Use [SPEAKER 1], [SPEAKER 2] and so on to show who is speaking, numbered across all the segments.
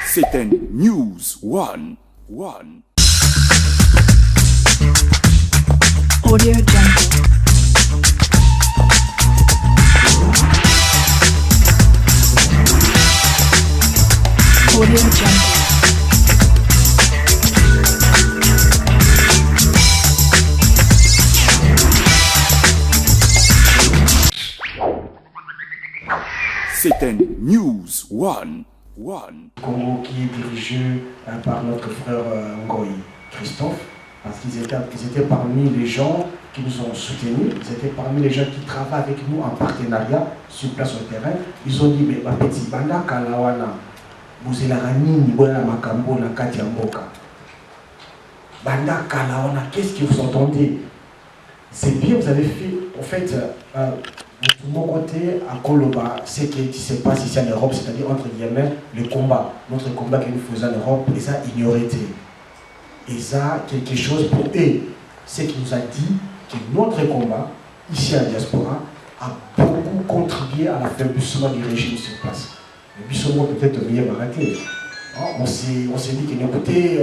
[SPEAKER 1] C'était News One.
[SPEAKER 2] Audio Jungle. Audio Jungle.
[SPEAKER 1] C'était News One.
[SPEAKER 3] Congo qui est dirigé par notre frère Ngoï Christophe, parce qu'ils étaient parmi les gens qui nous ont soutenus, ils étaient parmi les gens qui travaillent avec nous en partenariat sur place au terrain. Ils ont dit, mais ma petite banda kalawana, vous êtes la ranini, voilà makambo, la katiamboka. Banda kalawana, qu'est-ce que vous entendez? C'est bien, vous avez fait, en fait, de mon côté, à Koloba, ce qui se passe ici en Europe, c'est-à-dire entre guillemets, le combat, notre combat que nous faisons en Europe, et ça ignoré. Et ça, quelque chose pour eux, c'est qui nous a dit que notre combat, ici à la diaspora, a beaucoup contribué à l'affaiblissement du régime sur place. Le Bissommo peut-être bien arrêté. On s'est dit que écoutez,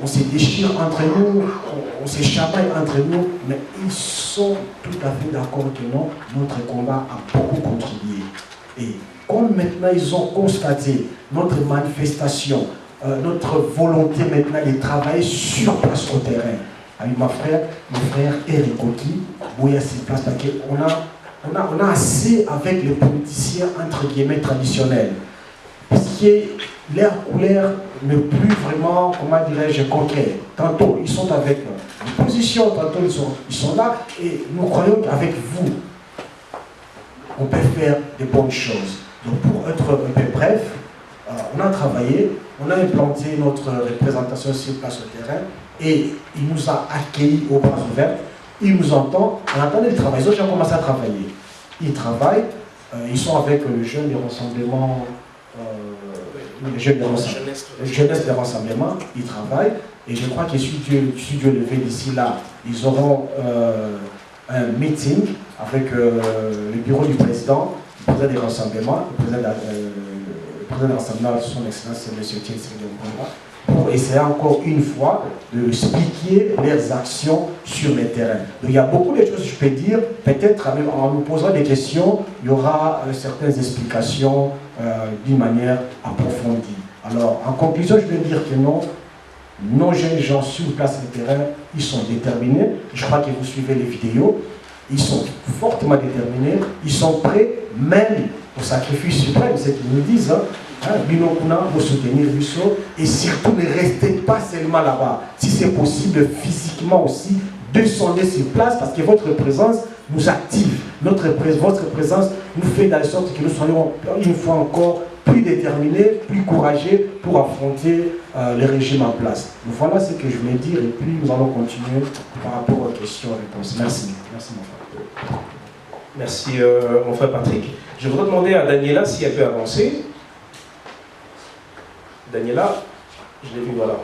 [SPEAKER 3] on se déchire entre nous, on se chamaille entre nous, mais ils sont tout à fait d'accord que non, notre combat a beaucoup contribué. Et comme maintenant ils ont constaté notre manifestation, notre volonté maintenant de travailler sur place au terrain, avec mon frère Eric Oki, Bouya sur place, parce qu'on a assez avec les politiciens entre guillemets traditionnels. Parce que leur couleur n'est plus vraiment, comment dirais-je, concrète. Tantôt, ils sont avec l'opposition, tantôt, ils sont là, et nous croyons qu'avec vous, on peut faire de bonnes choses. Donc, pour être un peu bref, on a travaillé, on a implanté notre représentation sur place au terrain, et il nous a accueillis aux bras ouverts, il nous entend, on attend le travail, ils ont déjà commencé à travailler. Ils travaillent, ils sont avec le jeune du rassemblement, les jeunes jeunesse de rassemblement, ils travaillent, et je crois que si Dieu le veut d'ici là, ils auront un meeting avec le bureau du président des rassemblements, le président du rassemblement, son excellence, M. Thierry Mkonga, pour essayer encore une fois de expliquer leurs actions sur le terrain. Donc il y a beaucoup de choses, je peux dire, peut-être en nous posant des questions, il y aura certaines explications d'une manière approfondie. Alors, en conclusion, je veux dire que non, nos jeunes gens sur place sur le terrain, ils sont déterminés. Je crois que vous suivez les vidéos. Ils sont fortement déterminés. Ils sont prêts, même au sacrifice suprême, c'est ce qu'ils nous disent. Binokuna, vous soutenir Busso. Et surtout, ne restez pas seulement là-bas. Si c'est possible, physiquement aussi, descendez sur place parce que votre présence nous active. Votre présence nous fait de sorte que nous soyons une fois encore plus déterminés, plus courageux pour affronter le régime en place. Donc voilà ce que je voulais dire et puis nous allons continuer par rapport aux questions et réponses. Merci. Merci mon frère.
[SPEAKER 4] Merci mon frère Patrick. Je voudrais demander à Daniela si elle peut avancer. Daniela, je l'ai vu, voilà.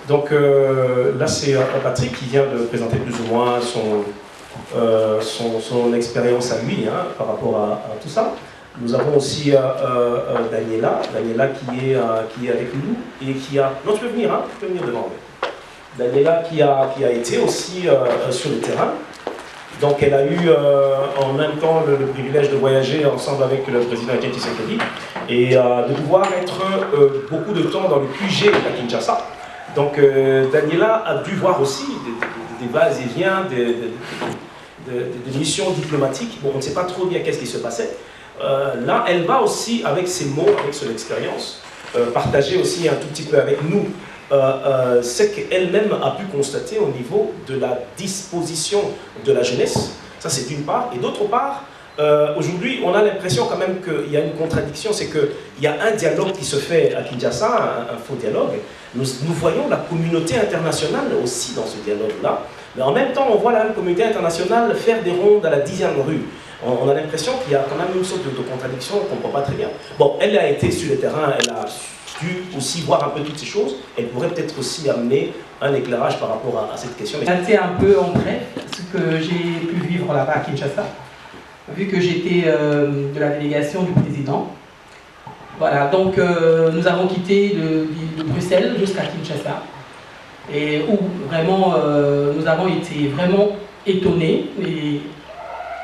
[SPEAKER 4] Donc là c'est Patrick qui vient de présenter plus ou moins son expérience à lui par rapport à tout ça. Nous avons aussi Daniela qui est avec nous et qui a... Non, tu peux venir, tu peux venir devant. Daniela qui a été aussi sur le terrain. Donc elle a eu en même temps le privilège de voyager ensemble avec le président Etienne Tshisekedi et de pouvoir être beaucoup de temps dans le QG à Kinshasa. Donc Daniela a dû voir aussi des va-et-vient, des missions diplomatiques. Bon, on ne sait pas trop bien qu'est-ce qui se passait. Là, elle va aussi, avec ses mots, avec son expérience, partager aussi un tout petit peu avec nous ce qu'elle-même a pu constater au niveau de la disposition de la jeunesse. Ça, c'est d'une part. Et d'autre part, aujourd'hui, on a l'impression quand même qu'il y a une contradiction, c'est qu'il y a un dialogue qui se fait à Kinshasa, un faux dialogue. Nous voyons la communauté internationale aussi dans ce dialogue-là. Mais en même temps, on voit la communauté internationale faire des rondes à la 10e rue. On a l'impression qu'il y a quand même une sorte de contradiction qu'on ne comprend pas très bien. Bon, elle a été sur le terrain, elle a dû aussi voir un peu toutes ces choses. Elle pourrait peut-être aussi amener un éclairage par rapport à cette question.
[SPEAKER 5] C'est un peu en bref ce que j'ai pu vivre là-bas à Kinshasa, vu que j'étais de la délégation du président. Voilà, donc nous avons quitté de Bruxelles jusqu'à Kinshasa, et où vraiment nous avons été vraiment étonnés et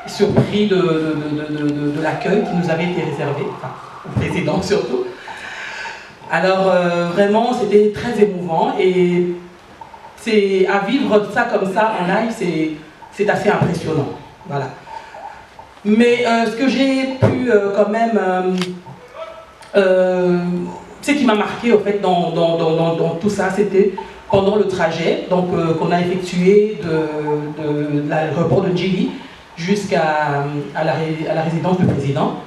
[SPEAKER 5] surpris de l'accueil qui nous avait été réservé, enfin, au président surtout. Alors vraiment, c'était très émouvant, et c'est à vivre ça comme ça en live, c'est assez impressionnant. Voilà. Mais ce que j'ai pu quand même, ce qui m'a marqué en fait dans tout ça, c'était pendant le trajet qu'on a effectué de l'aéroport de Djili jusqu'à la résidence du président.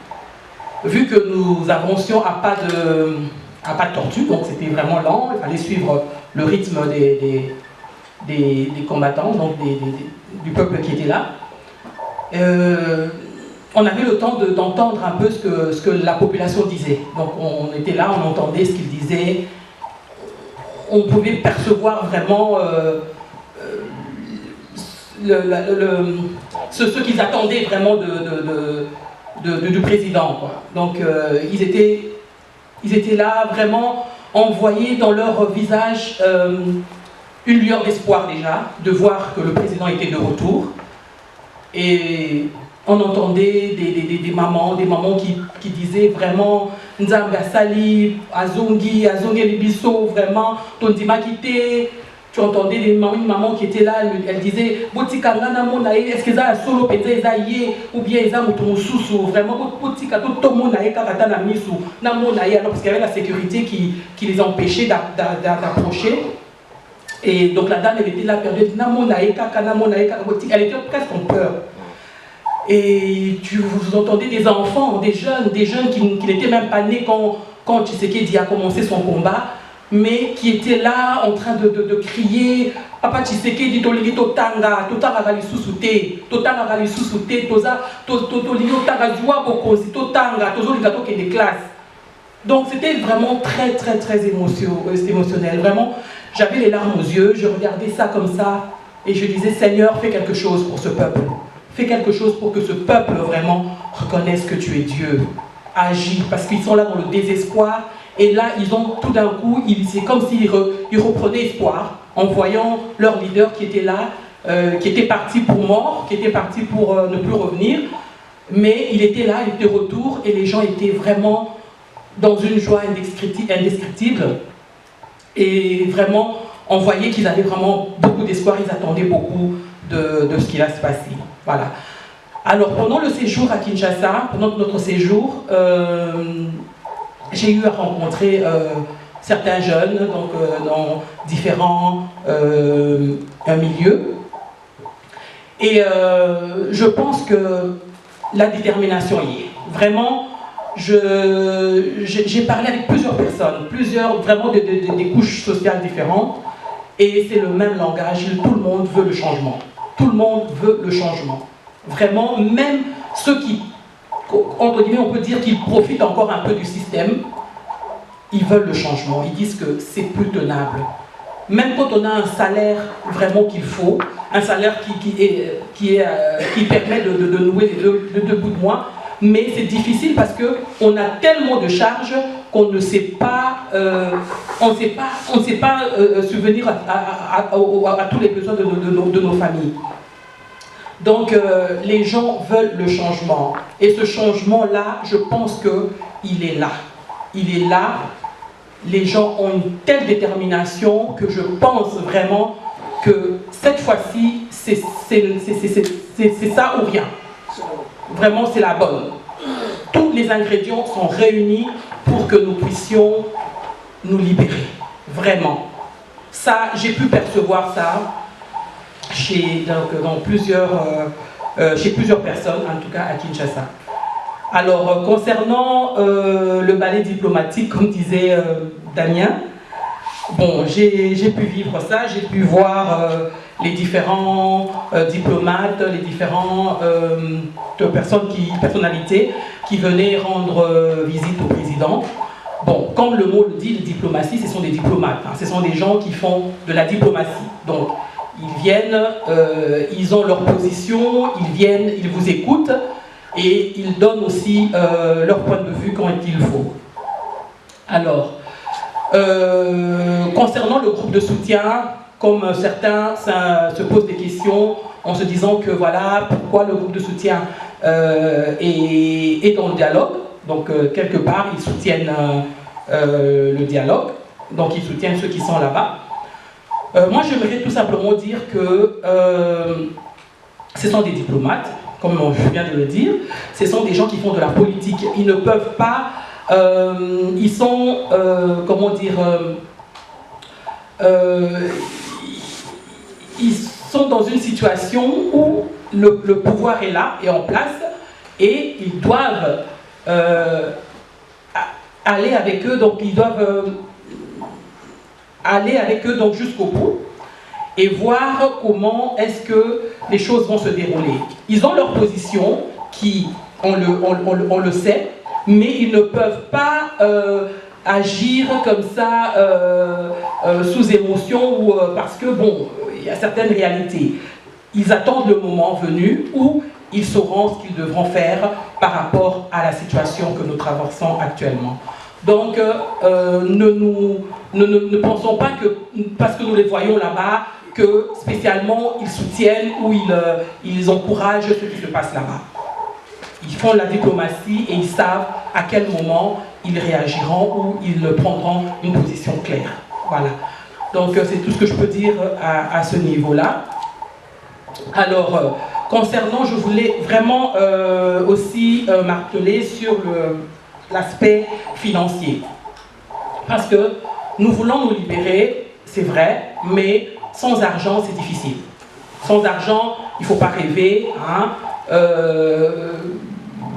[SPEAKER 5] Vu que nous avancions à pas de tortue, donc c'était vraiment lent, il fallait suivre le rythme des combattants, donc du peuple qui était là. On avait le temps d'entendre un peu ce que la population disait. Donc on était là, on entendait ce qu'ils disaient, on pouvait percevoir vraiment ce qu'ils attendaient vraiment du président, quoi. Donc ils étaient là vraiment, on voyait dans leur visage une lueur d'espoir déjà, de voir que le président était de retour. Et on entendait des mamans qui disaient vraiment Nzamba Sali, Azongi Libiso, vraiment, Tondima Kité. Tu entendais une maman qui était là, elle disait Botika Ngana Monae, est-ce que ça a solo pensé ou bien ils ont sous vraiment Botika tout le monde a Kakatana Misu, Namonae, alors parce qu'il y avait la sécurité qui les empêchait d'approcher. Et donc la dame, elle était là perdue, Namonae, Kakanamonae, elle était presque en peur. Et vous entendez des enfants, des jeunes qui n'étaient même pas nés quand Tshisekedi a commencé son combat, mais qui étaient là en train de crier Papa Tshisekedi, Totanga, Totanga Galisusuté, Totanga Galisusuté, Totanga Bokosi, Totanga, Tozoligato qui est des classes. Donc c'était vraiment très très très émotionnel. Vraiment, j'avais les larmes aux yeux, je regardais ça comme ça et je disais Seigneur, fais quelque chose pour ce peuple. Fais quelque chose pour que ce peuple vraiment reconnaisse que tu es Dieu. Agis, parce qu'ils sont là dans le désespoir. Et là, ils ont tout d'un coup, c'est comme s'ils reprenaient espoir en voyant leur leader qui était là, qui était parti pour mort, qui était parti pour ne plus revenir. Mais il était là, il était de retour, et les gens étaient vraiment dans une joie indescriptible. Et vraiment, on voyait qu'ils avaient vraiment beaucoup d'espoir, ils attendaient beaucoup de ce qui va se passer. Voilà. Alors, pendant le séjour à Kinshasa, pendant notre séjour, j'ai eu à rencontrer certains jeunes donc, dans différents milieux. Et je pense que la détermination y est. Vraiment, j'ai parlé avec plusieurs personnes, vraiment des couches sociales différentes, et c'est le même langage, tout le monde veut le changement. Tout le monde veut le changement. Vraiment, même ceux qui, entre guillemets, on peut dire qu'ils profitent encore un peu du système, ils veulent le changement. Ils disent que c'est plus tenable. Même quand on a un salaire vraiment qu'il faut, un salaire qui permet de nouer les deux bouts de mois, mais c'est difficile parce qu'on a tellement de charges qu'on ne sait pas, subvenir à tous les besoins de nos familles. Donc les gens veulent le changement. Et ce changement-là, je pense qu'il est là. Il est là. Les gens ont une telle détermination que je pense vraiment que cette fois-ci, c'est ça ou rien. Vraiment, c'est la bonne. Tous les ingrédients sont réunis pour que nous puissions nous libérer. Vraiment. Ça, j'ai pu percevoir ça chez plusieurs personnes, en tout cas à Kinshasa. Alors, concernant le ballet diplomatique, comme disait Damien, bon, j'ai pu vivre ça, j'ai pu voir les différents diplomates, les différentes personnalités qui venaient rendre visite au président. Bon, comme le mot le dit, la diplomatie, ce sont des diplomates, hein, ce sont des gens qui font de la diplomatie. Donc, ils viennent, ils ont leur position, ils viennent, ils vous écoutent, et ils donnent aussi leur point de vue quand il faut. Alors, concernant le groupe de soutien, comme certains se posent des questions en se disant que voilà, pourquoi le groupe de soutien est dans le dialogue. Donc, quelque part, ils soutiennent le dialogue. Donc, ils soutiennent ceux qui sont là-bas. Moi, j'aimerais tout simplement dire que ce sont des diplomates, comme je viens de le dire. Ce sont des gens qui font de la politique. Ils ne peuvent pas... ils sont... comment dire... ils sont dans une situation où le pouvoir est là, est en place, et ils doivent aller avec eux, donc ils doivent aller avec eux donc jusqu'au bout et voir comment est-ce que les choses vont se dérouler. Ils ont leur position qui, on le sait, mais ils ne peuvent pas agir comme ça sous émotion ou parce que bon, il y a certaines réalités. Ils attendent le moment venu où ils sauront ce qu'ils devront faire par rapport à la situation que nous traversons actuellement. Donc, ne pensons pas que, parce que nous les voyons là-bas, que spécialement ils soutiennent ou ils encouragent ce qui se passe là-bas. Ils font la diplomatie et ils savent à quel moment ils réagiront ou ils prendront une position claire. Voilà. Donc, c'est tout ce que je peux dire à ce niveau-là. Alors, concernant, je voulais vraiment aussi marteler sur l'aspect financier. Parce que nous voulons nous libérer, c'est vrai, mais sans argent, c'est difficile. Sans argent, il ne faut pas rêver, hein,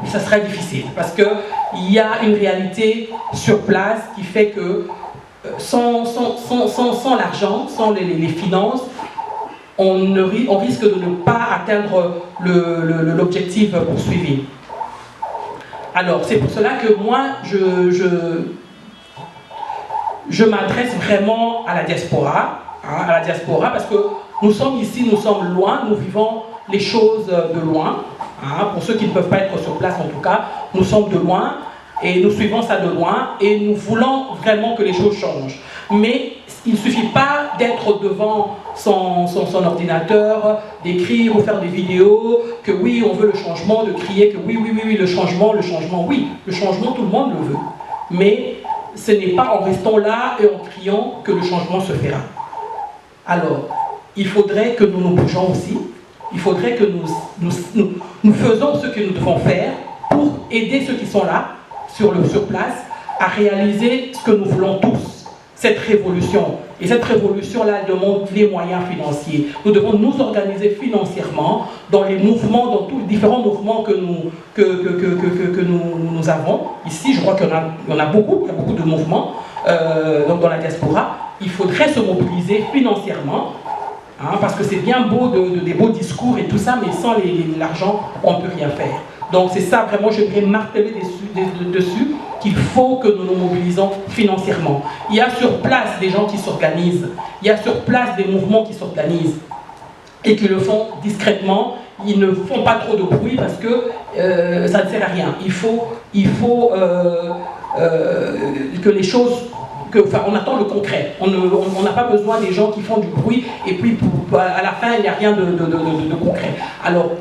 [SPEAKER 5] ça serait difficile. Parce qu'il y a une réalité sur place qui fait que sans l'argent, sans les finances, on risque de ne pas atteindre l'objectif poursuivi. Alors, c'est pour cela que moi, je m'adresse vraiment à la diaspora, hein, parce que nous sommes ici, nous sommes loin, nous vivons les choses de loin. Hein, pour ceux qui ne peuvent pas être sur place, en tout cas, nous sommes de loin et nous suivons ça de loin et nous voulons vraiment que les choses changent. Mais il ne suffit pas d'être devant son ordinateur, d'écrire ou faire des vidéos, que oui, on veut le changement, de crier que oui, le changement, oui, le changement, tout le monde le veut. Mais ce n'est pas en restant là et en criant que le changement se fera. Alors, il faudrait que nous nous bougeons aussi, il faudrait que nous faisons ce que nous devons faire pour aider ceux qui sont là, sur place, à réaliser ce que nous voulons tous. Cette révolution. Et cette révolution-là demande les moyens financiers. Nous devons nous organiser financièrement dans les mouvements, dans tous les différents mouvements que nous avons. Ici, je crois qu'il y en a beaucoup, il y a beaucoup de mouvements donc dans la diaspora. Il faudrait se mobiliser financièrement, hein, parce que c'est bien beau des beaux discours et tout ça, mais sans l'argent, on ne peut rien faire. Donc c'est ça, vraiment, j'aimerais marteler dessus qu'il faut que nous nous mobilisons financièrement. Il y a sur place des gens qui s'organisent, il y a sur place des mouvements qui s'organisent et qui le font discrètement. Ils ne font pas trop de bruit parce que ça ne sert à rien. Il faut que les choses... Enfin, on attend le concret. On n'a pas besoin des gens qui font du bruit et puis à la fin, il n'y a rien de concret. Alors,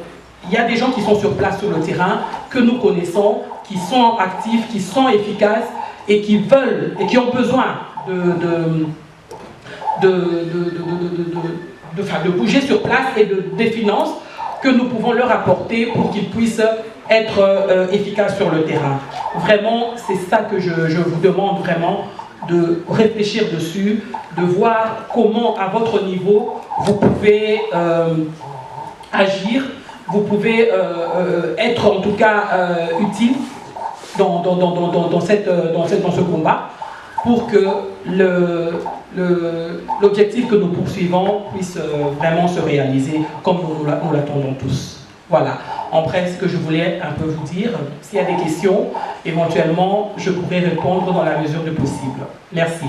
[SPEAKER 5] il y a des gens qui sont sur place sur le terrain, que nous connaissons, qui sont actifs, qui sont efficaces et qui veulent et qui ont besoin de bouger sur place et des finances que nous pouvons leur apporter pour qu'ils puissent être efficaces sur le terrain. Vraiment, c'est ça que je vous demande vraiment de réfléchir dessus, de voir comment à votre niveau vous pouvez agir. Vous pouvez être en tout cas utile dans ce combat pour que l'objectif que nous poursuivons puisse vraiment se réaliser comme nous l'attendons tous. Voilà, en bref, ce que je voulais un peu vous dire. S'il y a des questions, éventuellement, je pourrai répondre dans la mesure du possible. Merci.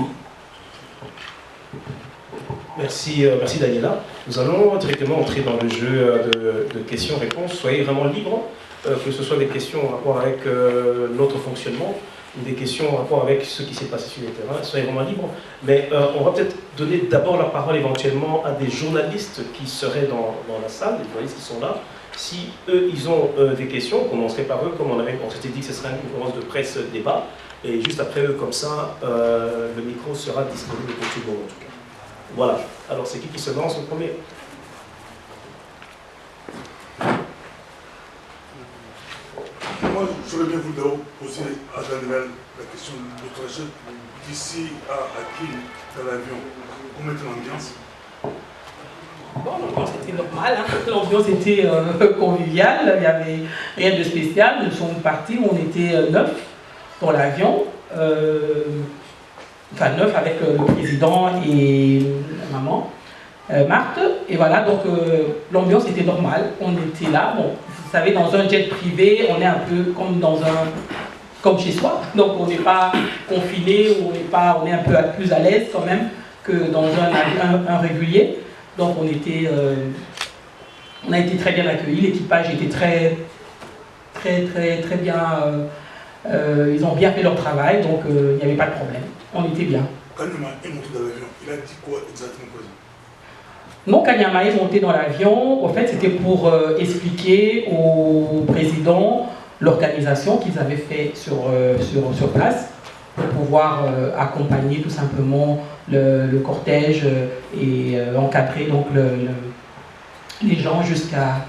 [SPEAKER 4] Merci Daniela. Nous allons directement entrer dans le jeu de questions-réponses. Soyez vraiment libres que ce soit des questions en rapport avec notre fonctionnement, ou des questions en rapport avec ce qui s'est passé sur le terrain, soyez vraiment libres. Mais on va peut-être donner d'abord la parole éventuellement à des journalistes qui seraient dans la salle, des journalistes qui sont là. Si eux, ils ont des questions, on commencerait par eux, comme on s'était dit que ce serait une conférence de presse débat, et juste après eux, comme ça, le micro sera disponible pour tout le monde en tout cas. Voilà. Alors c'est qui se lance le premier?
[SPEAKER 6] Moi, j'aurais bien voulu d'abord poser à Daniel la question du trajet d'ici à Kiel, dans l'avion. Comment était l'ambiance?
[SPEAKER 5] Bon, l'ambiance était normale, hein. L'ambiance était conviviale, il n'y avait rien de spécial. Nous sommes partis, on était 9 dans l'avion, enfin 9 avec le président et la maman, Marthe. Et voilà, donc l'ambiance était normale, on était là. Bon, vous savez, dans un jet privé, on est un peu comme chez soi, donc on n'est pas confiné, on est un peu plus à l'aise quand même que dans un régulier. Donc on a été très bien accueillis, l'équipage était très bien, ils ont bien fait leur travail, donc il n'y avait pas de problème, on était bien.
[SPEAKER 6] Quand il est monté dans l'avion, il a dit quoi exactement, président?
[SPEAKER 5] Non, Kanyama est monté dans l'avion, en fait c'était pour expliquer au président l'organisation qu'ils avaient fait sur place, pour pouvoir accompagner tout simplement le cortège et encadrer donc les gens jusqu'à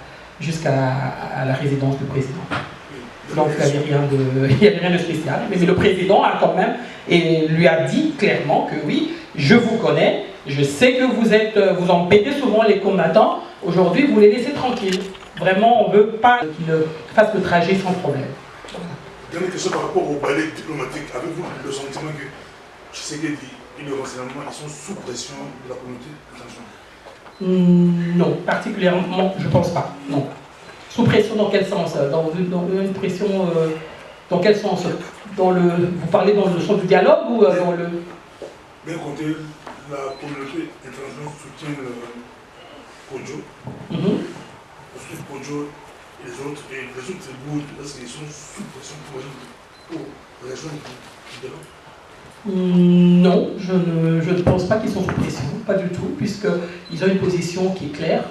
[SPEAKER 5] la résidence du président. Donc il n'y avait rien de spécial, mais le président a quand même et lui a dit clairement que oui, je vous connais, je sais que vous embêtez souvent les combattants, aujourd'hui vous les laissez tranquilles. Vraiment, on ne veut pas qu'ils fassent le trajet sans problème.
[SPEAKER 6] Dernière question par rapport au balai diplomatique. Avez-vous le sentiment que Tshisekedi et le renseignement ils sont sous pression de la communauté internationale?
[SPEAKER 5] Non, particulièrement, je ne pense pas. Non. Sous pression dans quel sens? Dans une pression dans quel sens? Vous parlez dans le sens du dialogue ou dans le...
[SPEAKER 6] Bien compté, la communauté internationale soutient Kodjo. Ensuite, Kodjo et les autres bouts, est-ce qu'ils sont sous pression pour rejoindre le dialogue?
[SPEAKER 5] Non, je ne pense pas qu'ils sont sous pression, pas du tout, puisqu'ils ont une position qui est claire,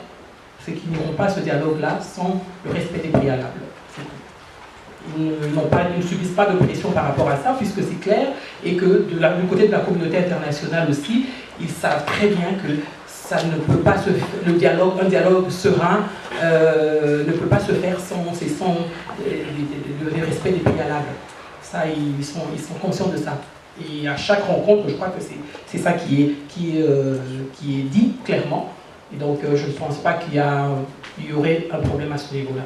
[SPEAKER 5] c'est qu'ils n'auront pas ce dialogue-là sans le respect des préalables. Ils ne subissent pas de pression par rapport à ça, puisque c'est clair, et que du côté de la communauté internationale aussi, ils savent très bien que ça ne peut pas se faire, un dialogue serein ne peut pas se faire sans le respect des préalables. Ça, ils sont conscients de ça. Et à chaque rencontre, je crois que c'est ça qui est dit clairement. Et donc, je ne pense pas qu'il y aurait un problème à ce niveau-là.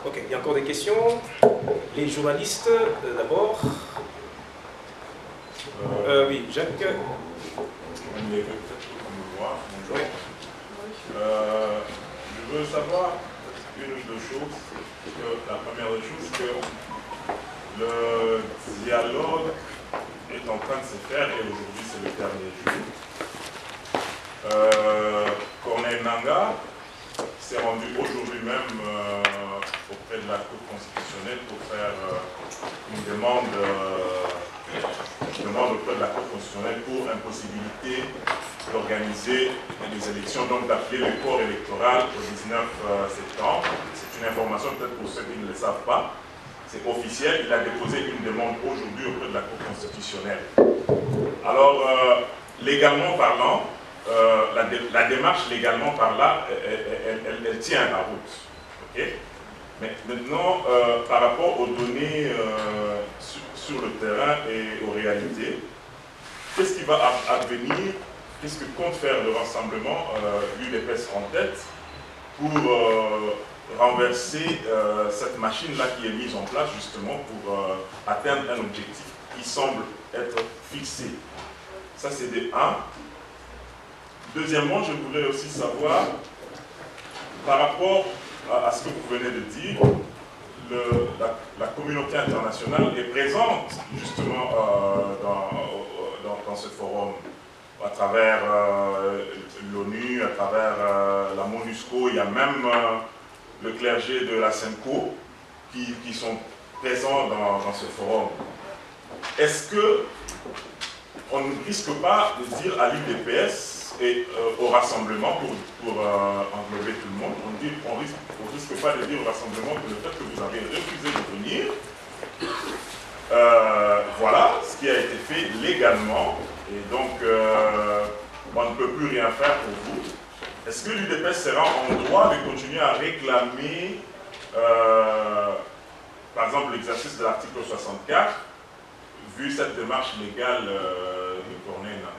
[SPEAKER 4] Ok, il y a encore des questions? Les journalistes, d'abord. Oui, Jacques.
[SPEAKER 7] Bonjour.
[SPEAKER 4] Oui.
[SPEAKER 7] Je veux savoir une ou deux choses. La première chose, que le dialogue est en train de se faire et aujourd'hui c'est le dernier jour. Corneille Nangaa s'est rendu aujourd'hui même auprès de la Cour constitutionnelle pour faire une demande auprès de la Cour constitutionnelle pour impossibilité d'organiser les élections, donc d'appeler le corps électoral au 19 septembre. C'est une information peut-être pour ceux qui ne le savent pas. C'est officiel, il a déposé une demande aujourd'hui auprès de la Cour constitutionnelle. Alors, légalement parlant, la démarche légalement parlant, elle tient la route. Okay? Mais maintenant, par rapport aux données sur le terrain et aux réalités, qu'est-ce qui va advenir? Qu'est-ce que compte faire le rassemblement, l'UDPS en tête, pour renverser cette machine-là qui est mise en place justement pour atteindre un objectif qui semble être fixé? Ça, c'est des 1. Deuxièmement, je voudrais aussi savoir, par rapport à ce que vous venez de dire, la communauté internationale est présente justement dans ce forum, à travers l'ONU, à travers la MONUSCO. Il y a même le clergé de la SEMCO qui sont présents dans ce forum. Est-ce qu'on ne risque pas de dire à l'UDPS et au rassemblement, pour englober tout le monde, on risque pas de dire au rassemblement que le fait que vous avez refusé de venir, voilà ce qui a été fait légalement, et donc on ne peut plus rien faire pour vous. Est-ce que l'UDPS sera en droit de continuer à réclamer, par exemple, l'exercice de l'article 64, vu cette démarche légale de Corneille Nangaa?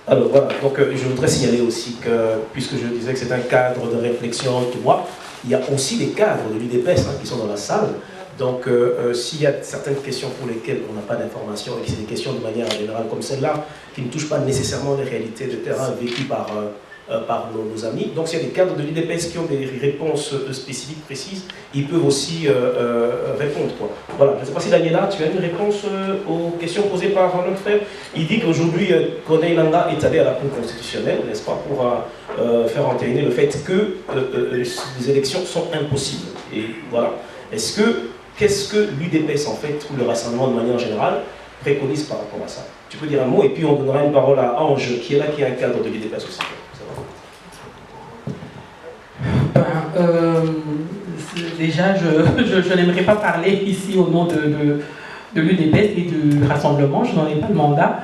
[SPEAKER 4] Alors voilà, donc je voudrais signaler aussi que, puisque je disais que c'est un cadre de réflexion que moi, il y a aussi des cadres de l'UDPS qui sont dans la salle. Donc s'il y a certaines questions pour lesquelles on n'a pas d'informations et que c'est des questions de manière générale comme celle-là, qui ne touchent pas nécessairement les réalités de terrain vécues par nos amis. Donc s'il y a des cadres de l'UDPS qui ont des réponses spécifiques, précises, ils peuvent aussi répondre, quoi. Voilà, je ne sais pas si Daniela, tu as une réponse aux questions posées par notre frère. Il dit qu'aujourd'hui, Corneille Nangaa est allé à la Cour constitutionnelle, n'est-ce pas, pour faire entériner le fait que les élections sont impossibles. Et voilà. Qu'est-ce que l'UDPS, en fait, ou le rassemblement de manière générale, préconise par rapport à ça? Tu peux dire un mot et puis on donnera une parole à Ange, qui est là, qui est un cadre de l'UDPS aussi.
[SPEAKER 5] Déjà, je n'aimerais pas parler ici au nom de l'UDPS et du rassemblement, je n'en ai pas le mandat,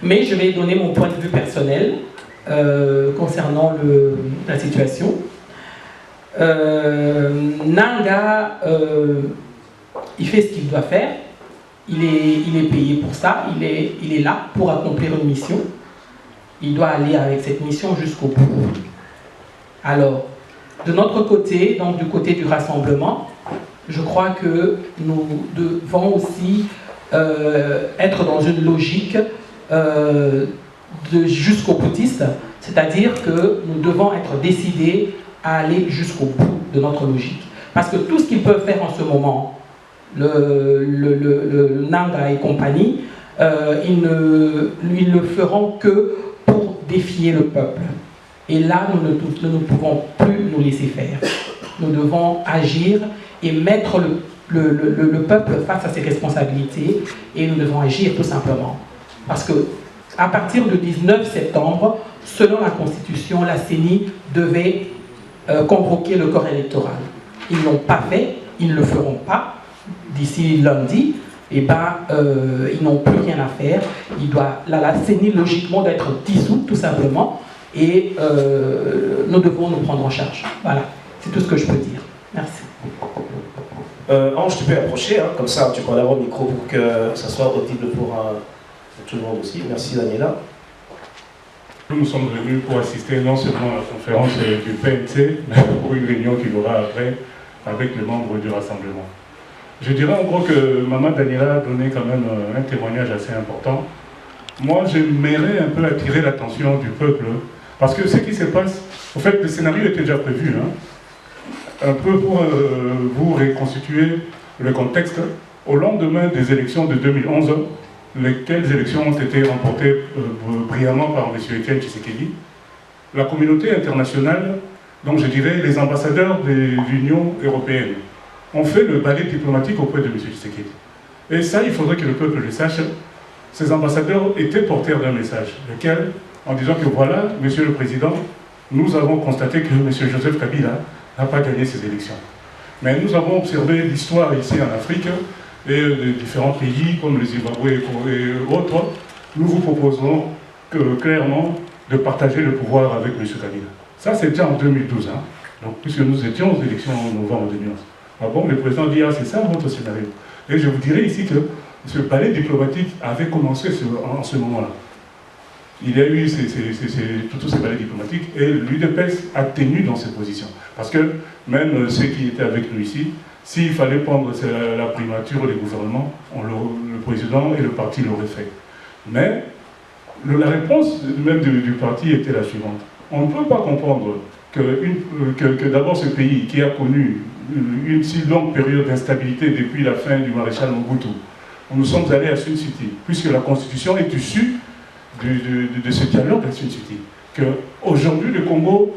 [SPEAKER 5] mais je vais donner mon point de vue personnel concernant la situation. Nangaa, il fait ce qu'il doit faire, il est payé pour ça, il est là pour accomplir une mission, il doit aller avec cette mission jusqu'au bout. Alors, de notre côté, donc du côté du rassemblement, je crois que nous devons aussi être dans une logique jusqu'au boutiste, c'est-à-dire que nous devons être décidés à aller jusqu'au bout de notre logique. Parce que tout ce qu'ils peuvent faire en ce moment, le Nangaa et compagnie, ils ne feront que pour défier le peuple. Et là, nous ne pouvons plus nous laisser faire. Nous devons agir et mettre le peuple face à ses responsabilités, et nous devons agir tout simplement. Parce que à partir du 19 septembre, selon la Constitution, la CENI devait convoquer le corps électoral. Ils ne l'ont pas fait, ils ne le feront pas d'ici lundi. Eh ben, ils n'ont plus rien à faire. La CENI, logiquement, doit être dissoute, tout simplement. Et nous devons nous prendre en charge. Voilà, c'est tout ce que je peux dire. Merci.
[SPEAKER 4] Ange, tu peux approcher, comme ça tu peux avoir le micro pour que ça soit audible pour tout le monde aussi. Merci Daniela.
[SPEAKER 8] Nous sommes venus pour assister non seulement à la conférence du PNC, mais pour une réunion qu'il y aura après avec les membres du rassemblement. Je dirais en gros que Maman Daniela a donné quand même un témoignage assez important. Moi, j'aimerais un peu attirer l'attention du peuple, parce que ce qui se passe, en fait, le scénario était déjà prévu, un peu pour vous reconstituer le contexte. Au lendemain des élections de 2011, lesquelles élections ont été remportées brillamment par M. Etienne Tshisekedi, la communauté internationale, donc je dirais les ambassadeurs de l'Union européenne, ont fait le balai diplomatique auprès de M. Tshisekedi. Et ça, il faudrait que le peuple le sache. Ces ambassadeurs étaient porteurs d'un message, lequel, en disant que voilà, Monsieur le Président, nous avons constaté que M. Joseph Kabila n'a pas gagné ces élections. Mais nous avons observé l'histoire ici en Afrique et de différents pays comme le Zimbabwe et autres. Nous vous proposons clairement de partager le pouvoir avec M. Kabila. Ça, c'était en 2012, donc, puisque nous étions aux élections en novembre 2011. Ah bon, le président dit, ah, c'est ça votre scénario. Et je vous dirais ici que ce palais diplomatique avait commencé en ce moment-là. Il y a eu tous ces palais diplomatiques et l'UDPS a tenu dans ses positions. Parce que même ceux qui étaient avec nous ici, s'il fallait prendre la primature des gouvernements, le président et le parti l'auraient fait. Mais la réponse même du parti était la suivante. On ne peut pas comprendre que d'abord ce pays qui a connu une si longue période d'instabilité depuis la fin du maréchal Mobutu, nous sommes allés à Sun City, puisque la Constitution est issue de ce dialogue, ainsi de suite. Qu'aujourd'hui, le Congo,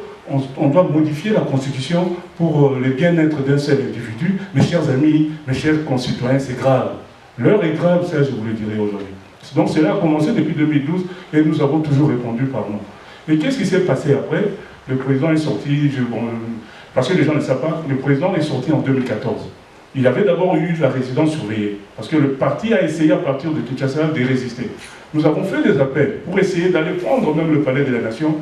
[SPEAKER 8] on doit modifier la constitution pour le bien-être d'un seul individu. Mes chers amis, mes chers concitoyens, c'est grave. L'heure est grave, ça je vous le dirai aujourd'hui. Donc cela a commencé depuis 2012 et nous avons toujours répondu par non. Et qu'est-ce qui s'est passé après? Le président est sorti, parce que les gens ne savent pas, le président est sorti en 2014. Il avait d'abord eu la résidence surveillée, parce que le parti a essayé à partir de Kinshasa de résister. Nous avons fait des appels pour essayer d'aller prendre même le palais de la nation.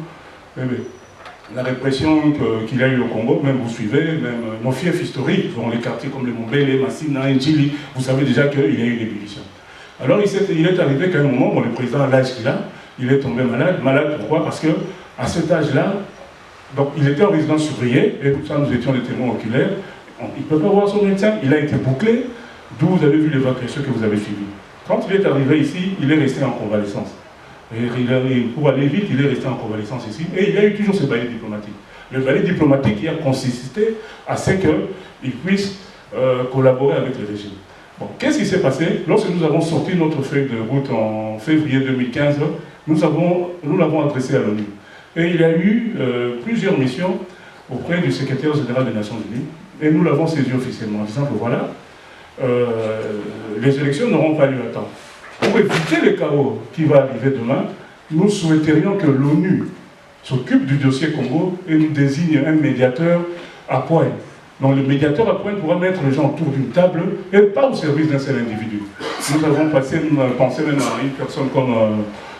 [SPEAKER 8] La répression qu'il y a eu au Congo, même vous suivez, même nos fiefs historiques, dans les quartiers comme le Mombele, Massina, Njili, vous savez déjà qu'il y a eu une ébullition. Alors il est arrivé qu'à un moment, le président, à l'âge qu'il a, il est tombé malade. Malade pourquoi? Parce qu'à cet âge-là, donc il était en résidence surveillée, et tout ça nous étions des témoins oculaires, il ne peut pas voir son médecin, il a été bouclé, d'où vous avez vu l'évacuation que vous avez suivie. Quand il est arrivé ici, il est resté en convalescence. Et pour aller vite, il est resté en convalescence ici, et il y a eu toujours ce balai diplomatique. Le balai diplomatique qui a consisté à ce qu'il puisse collaborer avec le régime. Bon, qu'est-ce qui s'est passé? Lorsque nous avons sorti notre feuille de route en février 2015, nous l'avons adressé à l'ONU. Et il y a eu plusieurs missions auprès du secrétaire général des Nations Unies, et nous l'avons saisi officiellement en disant que voilà, les élections n'auront pas lieu à temps. Pour éviter le chaos qui va arriver demain, nous souhaiterions que l'ONU s'occupe du dossier Congo et nous désigne un médiateur à point. Donc le médiateur à point pourra mettre les gens autour d'une table et pas au service d'un seul individu. Nous avons pensé même à une personne comme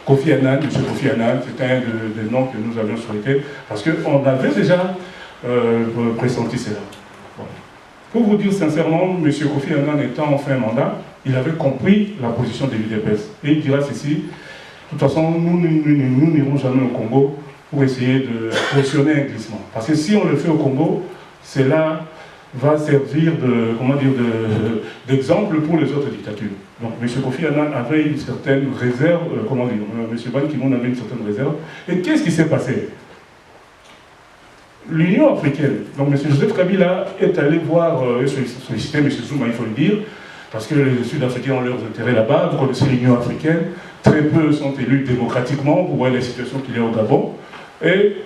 [SPEAKER 8] Kofi Annan, M. Kofi Annan, c'était un des noms que nous avions souhaité, parce qu'on avait déjà pressenti cela. Bon. Pour vous dire sincèrement, M. Kofi Annan étant en fin mandat, il avait compris la position de l'UDPS. Et il dira ceci, de toute façon, nous n'irons jamais au Congo pour essayer de cautionner un glissement. Parce que si on le fait au Congo, cela va servir d'exemple pour les autres dictatures. Donc M. Kofi Annan avait une certaine réserve, M. Ban Ki-moon avait une certaine réserve. Et qu'est-ce qui s'est passé? L'Union africaine, donc M. Joseph Kabila est allé voir, solliciter M. Zuma, il faut le dire, parce que les Sud-Africains ont leurs intérêts là-bas, vous connaissez l'Union africaine, très peu sont élus démocratiquement, vous voyez la situation qu'il y a au Gabon, et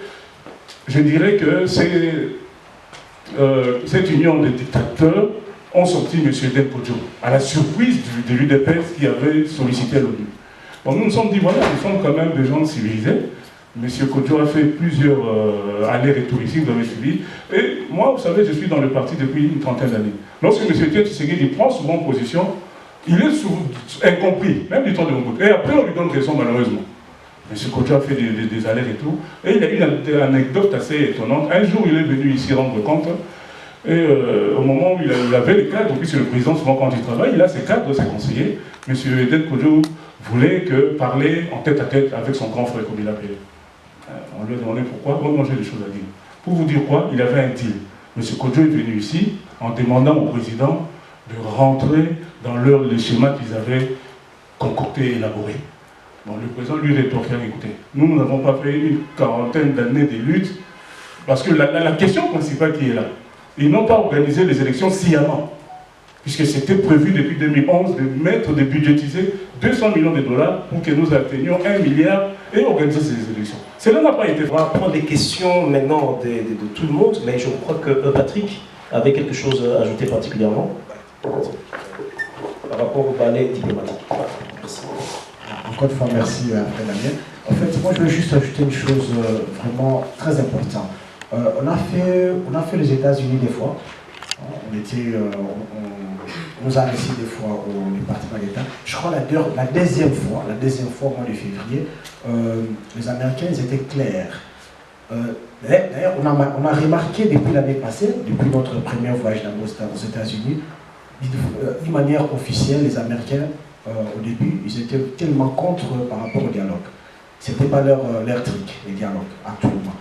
[SPEAKER 8] je dirais que cette union de dictateurs ont sorti M. Den Kodjo, à la surprise de l'UDPS qui avait sollicité l'ONU. Bon, nous nous sommes dit, voilà, nous sommes quand même des gens civilisés. M. Kodjo a fait plusieurs allers-retours ici, vous avez suivi. Et moi, vous savez, je suis dans le parti depuis une trentaine d'années. Lorsque M. Tshisekedi prend souvent position, il est incompris, même du temps de Mobutu. Et après, on lui donne raison, malheureusement. M. Kodjo a fait des allers-retours. Et il a eu une anecdote assez étonnante. Un jour, il est venu ici rendre compte. Et au moment où il avait les cadres, puisque le président, souvent quand il travaille, il a ses cadres, ses conseillers. M. Den Kodjo voulait parler en tête-à-tête avec son grand frère, comme il l'appelait. On lui a demandé pourquoi. Moi, j'ai des choses à dire. Pour vous dire quoi, il avait un deal. M. Kodjo est venu ici en demandant au président de rentrer dans le schéma qu'ils avaient concocté et élaboré. Bon, le président lui rétorquait, écoutez, nous n'avons pas fait une quarantaine d'années de lutte, parce que la question principale qui est là, ils n'ont pas organisé les élections sciemment, puisque c'était prévu depuis 2011 de budgétiser 200 millions de dollars pour que nous atteignions 1 milliard et organiser ces élections. Cela n'a pas été fait.
[SPEAKER 4] On va prendre des questions maintenant de tout le monde, mais je crois que Patrick avait quelque chose à ajouter particulièrement par rapport au palais diplomatique. Merci.
[SPEAKER 3] Encore une fois, merci Frère Damien. En fait, moi je veux juste ajouter une chose vraiment très importante. On a fait les États-Unis des fois. On nous a reçus des fois au département d'État. Je crois la deuxième fois, au mois de février, les Américains ils étaient clairs. D'ailleurs, on a remarqué depuis l'année passée, depuis notre premier voyage aux États-Unis, d'une manière officielle, les Américaais, au début, ils étaient tellement contre par rapport au dialogue. Ce n'était pas leur truc, les dialogues, actuellement.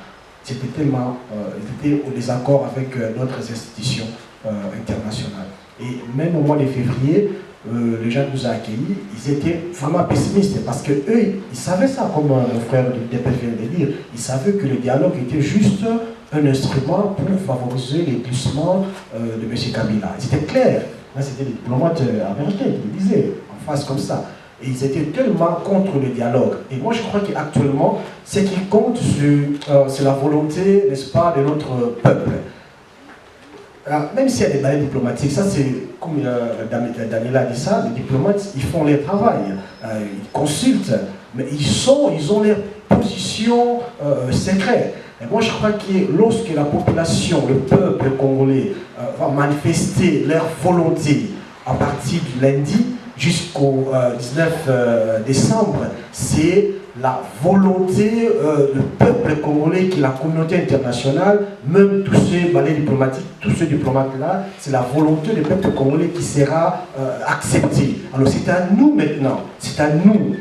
[SPEAKER 3] C'était tellement, ils étaient au désaccord avec d'autres institutions internationales. Et même au mois de février, les gens nous ont accueillis, ils étaient vraiment pessimistes parce qu'eux, ils savaient ça, comme mon frère de DPF vient de dire, ils savaient que le dialogue était juste un instrument pour favoriser les glissements de M. Kabila. C'était clair, c'était des diplomates américains qui le disaient, en face comme ça. Et ils étaient tellement contre le dialogue. Et moi, je crois qu'actuellement, ce qui compte, c'est la volonté, n'est-ce pas, de notre peuple. Alors, même s'il y a des barrières diplomatiques, ça c'est, comme Daniela a dit ça, les diplomates, ils font leur travail, ils consultent, mais ils ont leur position secrète. Et moi je crois que lorsque la population, le peuple congolais va manifester leur volonté à partir du lundi jusqu'au 19 décembre, c'est la volonté du peuple congolais, qui est la communauté internationale, même tous ces balais diplomatiques, tous ces diplomates-là, c'est la volonté du peuple congolais qui sera acceptée. Alors c'est à nous maintenant, c'est à nous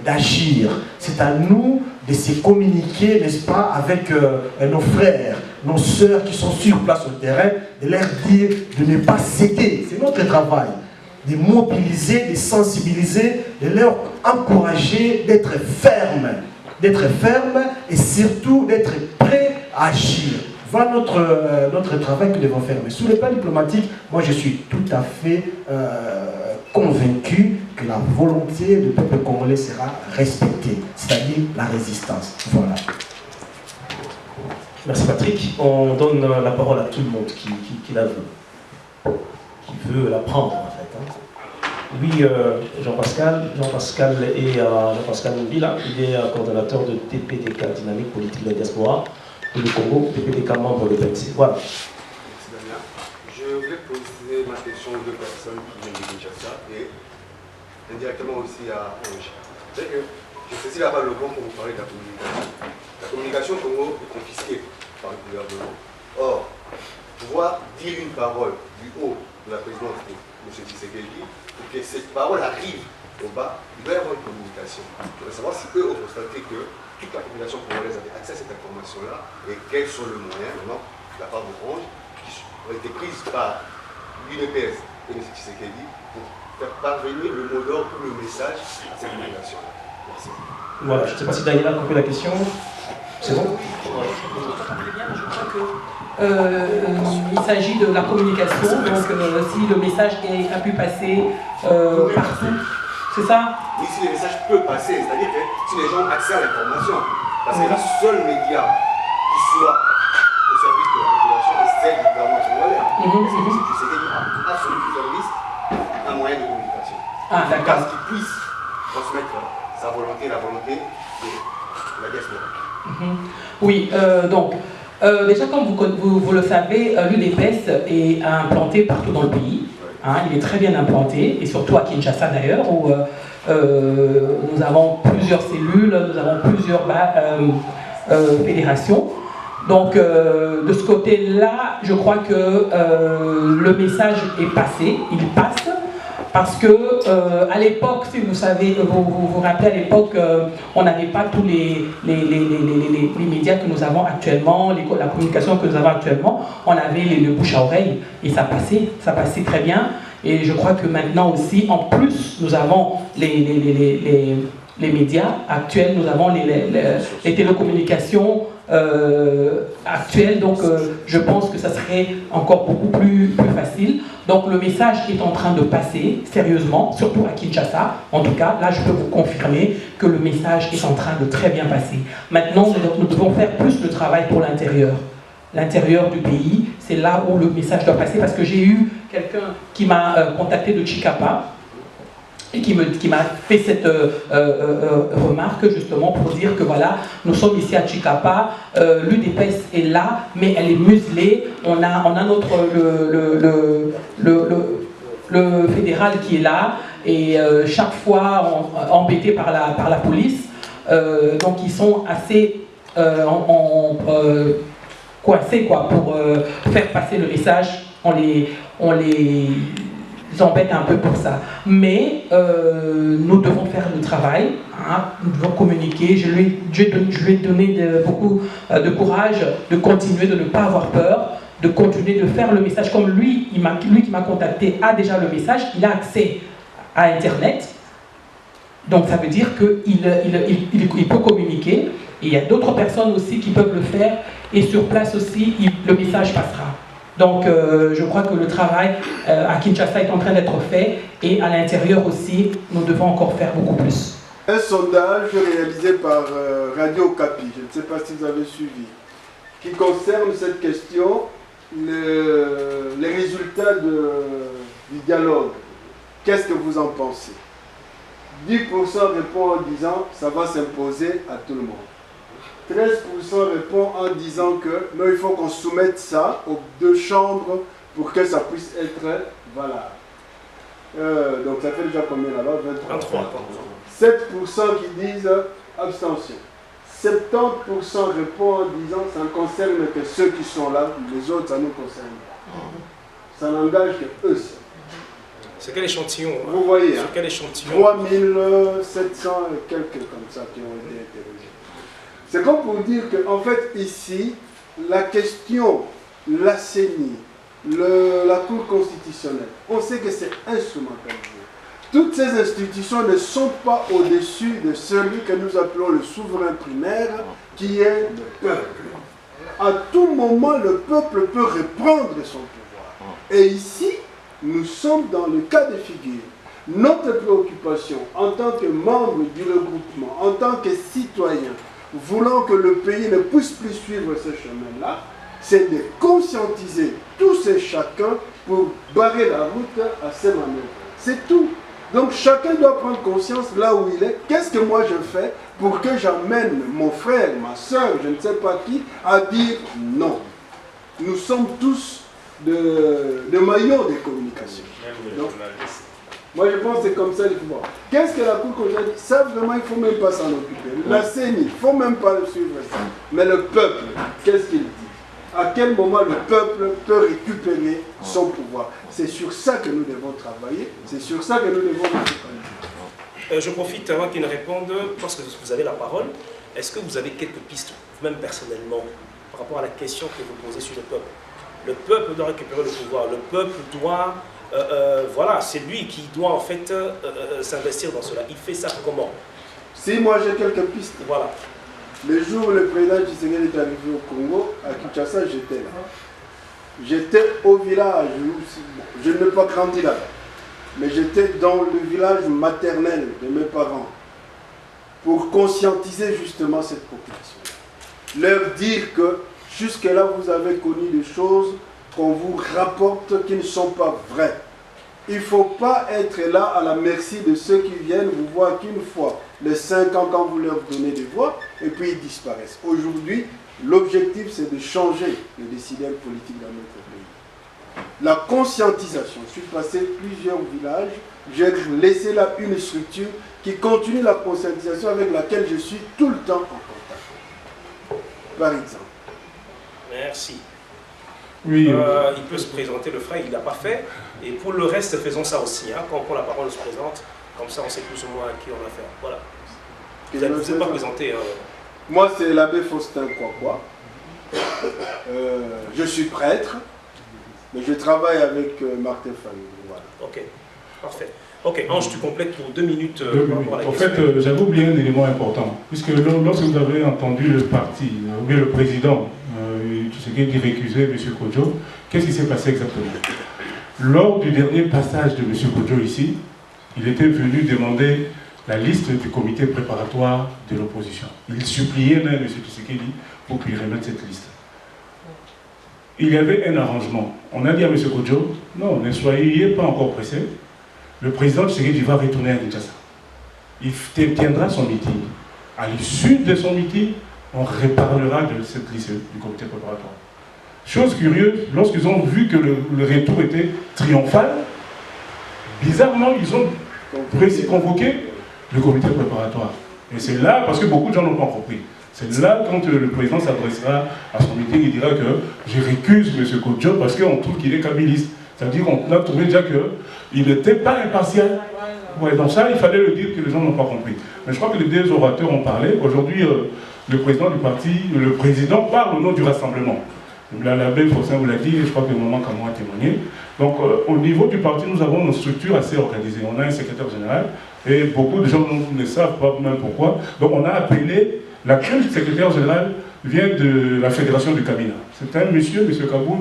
[SPEAKER 3] d'agir, c'est à nous de se communiquer, n'est-ce pas, avec nos frères, nos sœurs qui sont sur place au terrain, de leur dire de ne pas céder, c'est notre travail. De mobiliser, de sensibiliser, de leur encourager d'être ferme et surtout d'être prêt à agir. Voilà notre travail que nous devons faire. Mais sur le plan diplomatique, moi je suis tout à fait convaincu que la volonté du peuple congolais sera respectée, c'est-à-dire la résistance. Voilà.
[SPEAKER 4] Merci Patrick. On donne la parole à tout le monde qui la veut, qui veut la prendre en fait. Oui, Jean-Pascal Mbila, il est coordonnateur de TPDK, Dynamique Politique de la Diaspora, de le Congo, TPDK membre de l'EPNC. Voilà.
[SPEAKER 9] Merci Damien. Je voulais poser ma question aux deux personnes qui viennent de Kinshasa et indirectement aussi à Ange. C'est que je saisis là-bas le bon pour vous parler de la communication. La communication au Congo est confisquée par le gouvernement. Or, pouvoir dire une parole du haut de la présidence de M. Tshisekedi, pour que cette parole arrive au bas, il doit y avoir une communication. Je voudrais savoir si eux ont constaté que toute la population congolaise avait accès à cette information-là et quels sont les moyens, maintenant, de la part de Orange, qui ont été prises par l'UNPS et M. Tshisekedi pour faire parvenir le mot d'ordre ou le message à cette population-là. Merci.
[SPEAKER 4] Voilà, je ne sais pas si Daniela a compris la question. C'est bon?
[SPEAKER 5] Je crois que il s'agit de la communication, donc si le message a pu passer partout, c'est ça?
[SPEAKER 9] Oui, si le message peut passer, c'est-à-dire que si les gens ont accès à l'information, parce que le seul média qui soit au service de la population est celle du gouvernement congolais. C'est absolument au service un moyen de communication.
[SPEAKER 5] Ah, d'accord.
[SPEAKER 9] Parce qu'il puisse transmettre sa volonté, la volonté de la diaspora.
[SPEAKER 5] Oui, donc, déjà comme vous le savez, l'UDPS est implanté partout dans le pays. Hein, il est très bien implanté, et surtout à Kinshasa d'ailleurs, où nous avons plusieurs cellules, nous avons plusieurs fédérations. Donc, de ce côté-là, je crois que le message est passé, il passe. Parce que à l'époque, si vous savez, vous rappelez à l'époque, on n'avait pas tous les médias que nous avons actuellement, la communication que nous avons actuellement, on avait le bouche à oreille et ça passait très bien. Et je crois que maintenant aussi, en plus, nous avons les médias actuels, nous avons les télécommunications actuelles, donc je pense que ça serait encore beaucoup plus facile. Donc le message est en train de passer sérieusement, surtout à Kinshasa. En tout cas, là je peux vous confirmer que le message est en train de très bien passer. Maintenant, nous devons faire plus le travail pour l'intérieur. L'intérieur du pays, c'est là où le message doit passer, parce que j'ai eu quelqu'un qui m'a contacté de Chikapa et qui m'a fait cette remarque justement pour dire que voilà, nous sommes ici à Chikapa, l'UDPS est là, mais elle est muselée, on a notre le fédéral qui est là, et chaque fois embêté par la police, donc ils sont assez coincés quoi, pour faire passer le message, on les embête un peu pour ça. Mais nous devons faire le travail, hein, nous devons communiquer. Je lui ai donné beaucoup de courage de continuer, de ne pas avoir peur, de continuer de faire le message comme lui qui m'a contacté a déjà le message, il a accès à Internet. Donc ça veut dire qu'il peut communiquer. Et il y a d'autres personnes aussi qui peuvent le faire. Et sur place aussi, le message passera. Donc je crois que le travail à Kinshasa est en train d'être fait et à l'intérieur aussi, nous devons encore faire beaucoup plus.
[SPEAKER 10] Un sondage réalisé par Radio Okapi, je ne sais pas si vous avez suivi, qui concerne cette question, les résultats du dialogue. Qu'est-ce que vous en pensez? 10% répond en disant ça va s'imposer à tout le monde. 13% répond en disant que non, il faut qu'on soumette ça aux deux chambres pour que ça puisse être valable. Donc ça fait déjà combien là-bas? 23. 7% qui disent abstention. 70% répond en disant ça ne concerne que ceux qui sont là, les autres ça nous concerne. Ça n'engage que eux seuls.
[SPEAKER 4] C'est quel échantillon?
[SPEAKER 10] Vous voyez,
[SPEAKER 4] sur quel échantillon?
[SPEAKER 10] 3700 et quelques comme ça qui ont été interrogés. C'est comme pour dire qu'en fait ici, la question, la CENI, la Cour constitutionnelle, on sait que c'est instrumentalisé. Toutes ces institutions ne sont pas au-dessus de celui que nous appelons le souverain primaire, qui est le peuple. À tout moment, le peuple peut reprendre son pouvoir. Et ici, nous sommes dans le cas de figure. Notre préoccupation en tant que membre du regroupement, en tant que citoyen, voulant que le pays ne puisse plus suivre ce chemin-là, c'est de conscientiser tous et chacun pour barrer la route à ces manœuvres. C'est tout. Donc chacun doit prendre conscience là où il est. Qu'est-ce que moi je fais pour que j'amène mon frère, ma soeur, je ne sais pas qui, à dire non. Nous sommes tous de maillons des communications. Donc, moi je pense que c'est comme ça qu'il faut voir. Qu'est-ce que la Cour constitutionnelle dit? Ça vraiment il ne faut même pas s'en occuper. La CENI, il ne faut même pas suivre ça. Mais le peuple, qu'est-ce qu'il dit? À quel moment le peuple peut récupérer son pouvoir? C'est sur ça que nous devons travailler, c'est sur ça que nous devons nous préparer.
[SPEAKER 4] Je profite avant qu'ils ne répondent, parce que vous avez la parole. Est-ce que vous avez quelques pistes, vous-même personnellement, par rapport à la question que vous posez sur le peuple? Le peuple doit récupérer le pouvoir, le peuple doit... voilà, c'est lui qui doit en fait s'investir dans cela. Il fait ça comment?
[SPEAKER 10] Si moi j'ai quelques pistes.
[SPEAKER 4] Voilà.
[SPEAKER 10] Le jour où le président Tshisekedi est arrivé au Congo, à Kinshasa, j'étais là. J'étais au village, je n'ai pas grandi là-bas, mais j'étais dans le village maternel de mes parents pour conscientiser justement cette population. Leur dire que jusque-là, vous avez connu des choses qu'on vous rapporte qui ne sont pas vraies. Il ne faut pas être là à la merci de ceux qui viennent vous voir qu'une fois, les 5 ans quand vous leur donnez des voix, et puis ils disparaissent. Aujourd'hui, l'objectif c'est de changer le décideur politique dans notre pays. La conscientisation, je suis passé plusieurs villages, j'ai laissé là une structure qui continue la conscientisation avec laquelle je suis tout le temps en contact. Par exemple.
[SPEAKER 4] Merci.
[SPEAKER 8] Oui.
[SPEAKER 4] Il peut se présenter, le frère, il ne l'a pas fait. Et pour le reste, faisons ça aussi. Hein. Quand on prend la parole, on se présente. Comme ça, on sait plus ou moins à qui on a affaire. Voilà. Vous n'êtes pas présenté.
[SPEAKER 10] Moi, c'est l'abbé Faustin Kwakwa. Je suis prêtre, mais je travaille avec Martin Fayou. Voilà.
[SPEAKER 4] Ok, parfait. Ok, Ange, tu complètes pour 2 minutes.
[SPEAKER 8] En fait, j'avais oublié un élément important. Puisque lorsque vous avez entendu le parti, ou bien le président, ce qui est récusé, M. Kodjo, qu'est-ce qui s'est passé exactement? Lors du dernier passage de M. Kodjo ici, il était venu demander la liste du comité préparatoire de l'opposition. Il suppliait même M. Tshisekedi pour qu'il remette cette liste. Il y avait un arrangement. On a dit à M. Kodjo, non, ne soyez pas encore pressé. Le président Tshisekedi va retourner à Kinshasa. Il tiendra son meeting. À l'issue de son meeting, on reparlera de cette liste du comité préparatoire. Chose curieuse, lorsqu'ils ont vu que le retour était triomphal, bizarrement, ils ont convoqué le comité préparatoire. Et c'est là, parce que beaucoup de gens n'ont pas compris, c'est là quand le président s'adressera à son meeting, il dira que je récuse M. Kodjo parce qu'on trouve qu'il est kabiliste. C'est-à-dire qu'on a trouvé déjà qu'il n'était pas impartial. Ouais, donc ça, il fallait le dire que les gens n'ont pas compris. Mais je crois que les deux orateurs ont parlé. Aujourd'hui, le président du parti, le président parle au nom du rassemblement. L'abbé Faustin vous l'a dit, et je crois que le moment Camon a témoigné. Donc, au niveau du parti, nous avons une structure assez organisée. On a un secrétaire général, et beaucoup de gens ne savent pas même pourquoi. Donc, on a appelé, l'actuel secrétaire général vient de la fédération du Kamina. C'est un monsieur, M. Kaboul,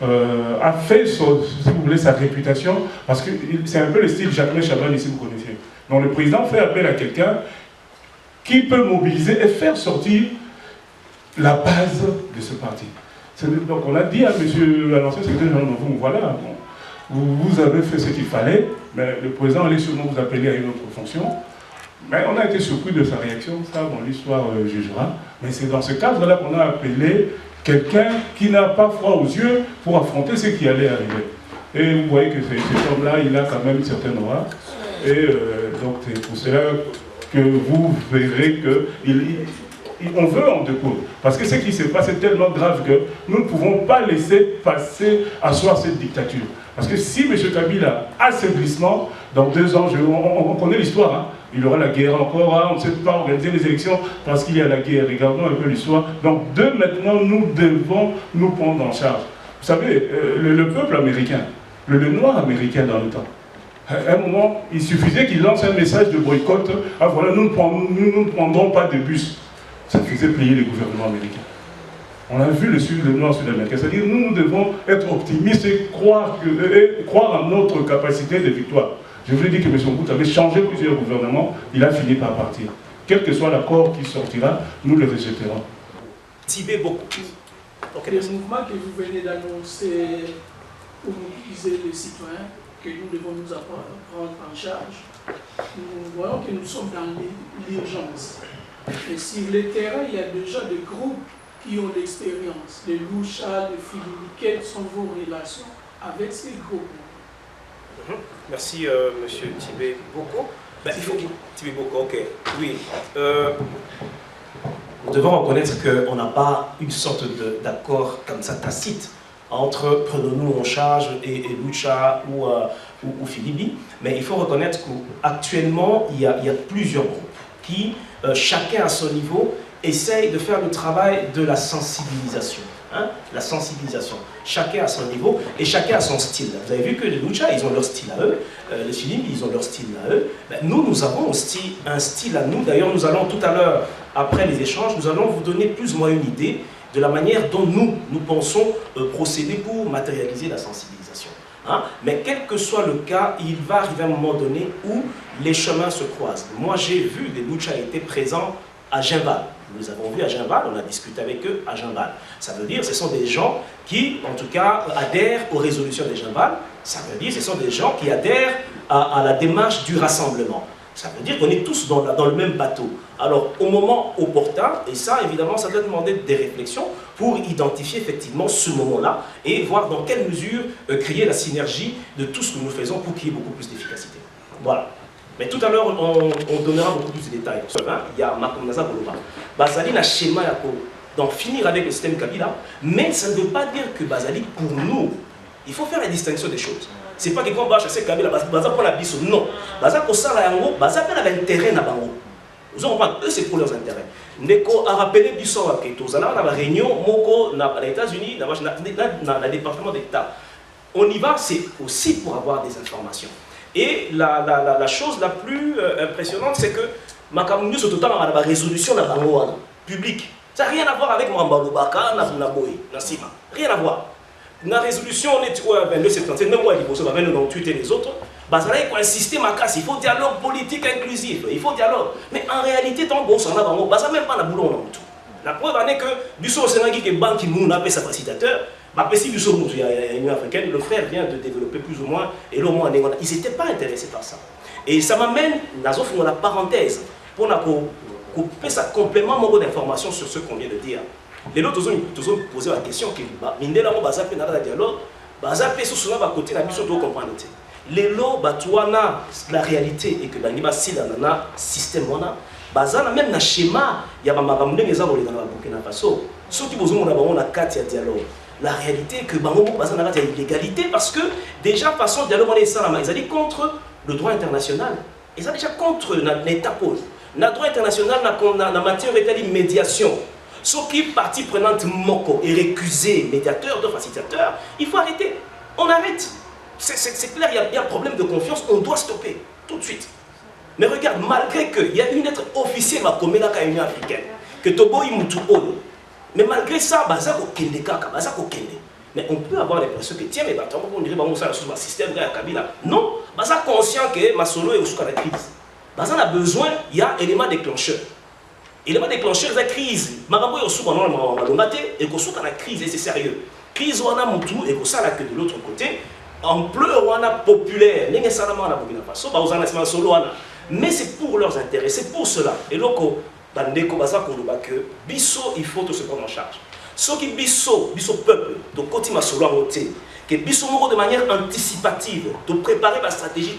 [SPEAKER 8] a fait, si vous voulez, sa réputation, parce que c'est un peu le style Jacques Chaban ici, vous connaissez. Donc le président fait appel à quelqu'un qui peut mobiliser et faire sortir la base de ce parti. Donc on a dit à l'ancien secrétaire général, voilà, vous avez fait ce qu'il fallait, mais le président allait sûrement vous appeler à une autre fonction. Mais on a été surpris de sa réaction, ça, l'histoire jugera. Mais c'est dans ce cadre-là qu'on a appelé quelqu'un qui n'a pas froid aux yeux pour affronter ce qui allait arriver. Et vous voyez que cet homme-là, il a quand même une certaine aura. Et donc c'est pour cela que vous verrez qu'on veut en découdre. Parce que ce qui se passe est tellement grave que nous ne pouvons pas laisser passer, asseoir cette dictature. Parce que si M. Kabila a ce glissement, dans 2 ans, on connaît l'histoire, hein, il y aura la guerre encore, hein, on ne sait pas organiser les élections parce qu'il y a la guerre. Regardons un peu l'histoire. Donc de maintenant, nous devons nous prendre en charge. Vous savez, le peuple américain, le noir américain dans le temps, à un moment, il suffisait qu'il lance un message de boycott. Ah voilà, nous ne prendrons pas de bus. Ça faisait payer les gouvernements américains. On a vu le noir sud-américain. C'est-à-dire nous devons être optimistes et croire en notre capacité de victoire. Je vous ai dit que M. Mobutu avait changé plusieurs gouvernements. Il a fini par partir. Quel que soit l'accord qui sortira, nous le rejetterons.
[SPEAKER 4] Tibet beaucoup.
[SPEAKER 11] Le mouvement que vous venez d'annoncer pour mobiliser les citoyens, que nous devons nous prendre en charge, nous voyons que nous sommes dans l'urgence. Et sur le terrain, il y a déjà des groupes qui ont l'expérience, les Lucha, les Philippe. Quelles sont vos relations avec ces groupes?
[SPEAKER 4] Merci, monsieur Tibet Boko. Tibet Boko, ok. Oui. Nous devons reconnaître qu'on n'a pas une sorte d'accord comme ça tacite entre prenons-nous en charge et Lucha ou Philippe. Mais il faut reconnaître qu'actuellement, il y a plusieurs groupes qui, chacun à son niveau, essayent de faire le travail de la sensibilisation. Hein? La sensibilisation. Chacun à son niveau et chacun à son style. Vous avez vu que les Lucha, ils ont leur style à eux. Les Philippe, ils ont leur style à eux. Ben, nous avons aussi un style à nous. D'ailleurs, nous allons tout à l'heure, après les échanges, nous allons vous donner plus ou moins une idée de la manière dont nous pensons procéder pour matérialiser la sensibilisation. Hein? Mais quel que soit le cas, il va arriver un moment donné où les chemins se croisent. Moi, j'ai vu les Lucha étaient présents à Gimbal. Nous les avons vus à Gimbal, on a discuté avec eux à Gimbal. Ça veut dire que ce sont des gens qui, en tout cas, adhèrent aux résolutions de Gimbal. Ça veut dire que ce sont des gens qui adhèrent à la démarche du rassemblement. Ça veut dire qu'on est tous dans le même bateau. Alors, au moment opportun, et ça, évidemment, ça doit demander des réflexions pour identifier effectivement ce moment-là et voir dans quelle mesure créer la synergie de tout ce que nous faisons pour qu'il y ait beaucoup plus d'efficacité. Voilà. Mais tout à l'heure, on donnera beaucoup plus de détails. Il y a Makonaza Boloba. Bazali n'a schéma donc finir avec le système Kabila, mais ça ne veut pas dire que Bazali, pour nous, il faut faire la distinction des choses. C'est pas que quand on va chasser Kabila, Baza pour la biso. Non. Baza pour ça, Baza pour l'intérêt na bango. Vous comprenez? Eux, c'est pour leurs intérêts. Neko a rappelé biso à Keto. Zala, on a une réunion, Moko, dans les États-Unis, dans le département d'État. On y va, c'est aussi pour avoir des informations. Et la chose la plus impressionnante, c'est que Makamunyu se total dans la résolution publique. Ça n'a rien à voir avec Mwambalo Baka, Naboui, Nassima. Rien à voir. La résolution, on est au 22 septembre, même moi, il faut nous tweeter les autres. Il faut insister, il faut dialogue politique inclusif, il faut dialogue. Mais en réalité, tant bon, ça n'a même pas la boulot. La preuve en est que, du sort au Sénégal, qui est Ban Ki-moon, appelle sa facilitateur, l'Union africaine, le frère vient de développer plus ou moins, et le moins, ils n'étaient pas intéressés par ça. Et ça m'amène, la parenthèse, pour couper ça complément d'informations sur ce qu'on vient de dire. Les autres ont posé la question que Mindela mo bazape na dialogue, bazape sous cela côté la mission doit comprendre. Les lots batouana la réalité et que dans les si dans le système on bazana même na schéma ya ba makambo ndenge za boleka na Burkina Faso. Ceux qui besoin on a carte ya dialogue. La réalité est que bango bazana na illégalité parce que déjà façon dialogue on est ça ils allaient contre le droit international. Ils allaient déjà contre l'état pose. Le droit international na matière de médiation. Ceux qui partie prenante Moko et récusé médiateur, de facilitateur, il faut arrêter. On arrête. C'est clair, il y a un problème de confiance, on doit stopper tout de suite. Mais regarde, malgré qu'il y a une lettre officielle de la Union africaine, que Tobo Imutu Ono, mais malgré ça, Bazako Kende Kaka, Bazako Kende. Mais on peut avoir l'impression que, tiens, mais attends, on dirait que ça a un système à Kabila. Non, je suis conscient que Masolo est aussi dans la crise. On a besoin, il y a un élément déclencheur. L'élément déclencheur de la crise, Marambo est aussi dans la crise, et c'est sérieux. Crise, on a Moutou, et ça, là, que de l'autre côté, ampleur, on a populaire, mais c'est pour leurs intérêts, c'est pour cela. Et donc, que Bisso, il faut se prendre en charge. Ce qui Bisso peuple, de côté Masolo que Bisso de manière anticipative, de préparer la stratégie.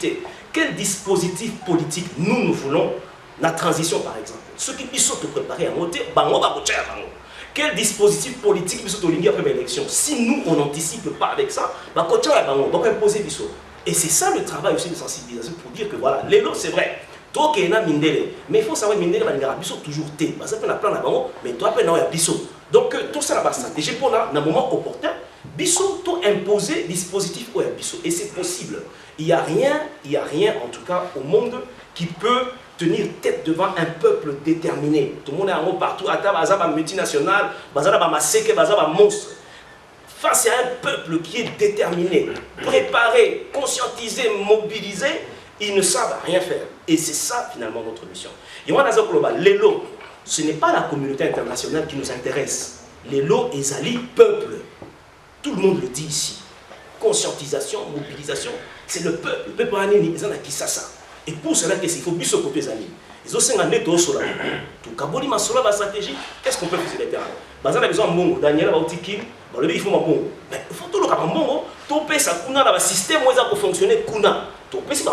[SPEAKER 4] Quel dispositif politique nous voulons, la transition par exemple. Ce qui Bisso te préparer à monter, quel dispositif politique Bisso te ligue après l'élection. Si nous on n'anticipe pas avec ça, on va imposer Bisso. Et c'est ça le travail aussi de sensibilisation pour dire que voilà, l'élo c'est vrai. Mais il faut savoir que Mindele va Bisso toujours T. Parce qu'on a plein d'abord, mais toi, il y a Bisso. Donc, tout ça, la stratégie pour là, dans un moment opportun, Bisso, tout imposer dispositif au Bisso. Et c'est possible. Il n'y a rien, en tout cas, au monde qui peut tenir tête devant un peuple déterminé. Tout le monde est en haut partout, à table, à multinationale, à Maseke, à monstre. Face à un peuple qui est déterminé, préparé, conscientisé, mobilisé, ils ne savent rien faire. Et c'est ça, finalement, notre mission. Et moi, dans global, l'élo, ce n'est pas la communauté internationale qui nous intéresse. L'élo est Zali, peuple. Tout le monde le dit ici. Conscientisation, mobilisation, c'est le peuple. Le peuple a qui ça. Et pour cela, il faut bien se couper les amis. Ils ont 50 ans sur la tout Kaboli Masola, la stratégie, qu'est-ce qu'on peut faire sur les terrains? On a besoin de Mongo, Daniel Bautiki, il faut un Mongo. Mais il faut tout le Kabongo, tout le Kuna, le système où il fonctionner Kuna. Tout le pays,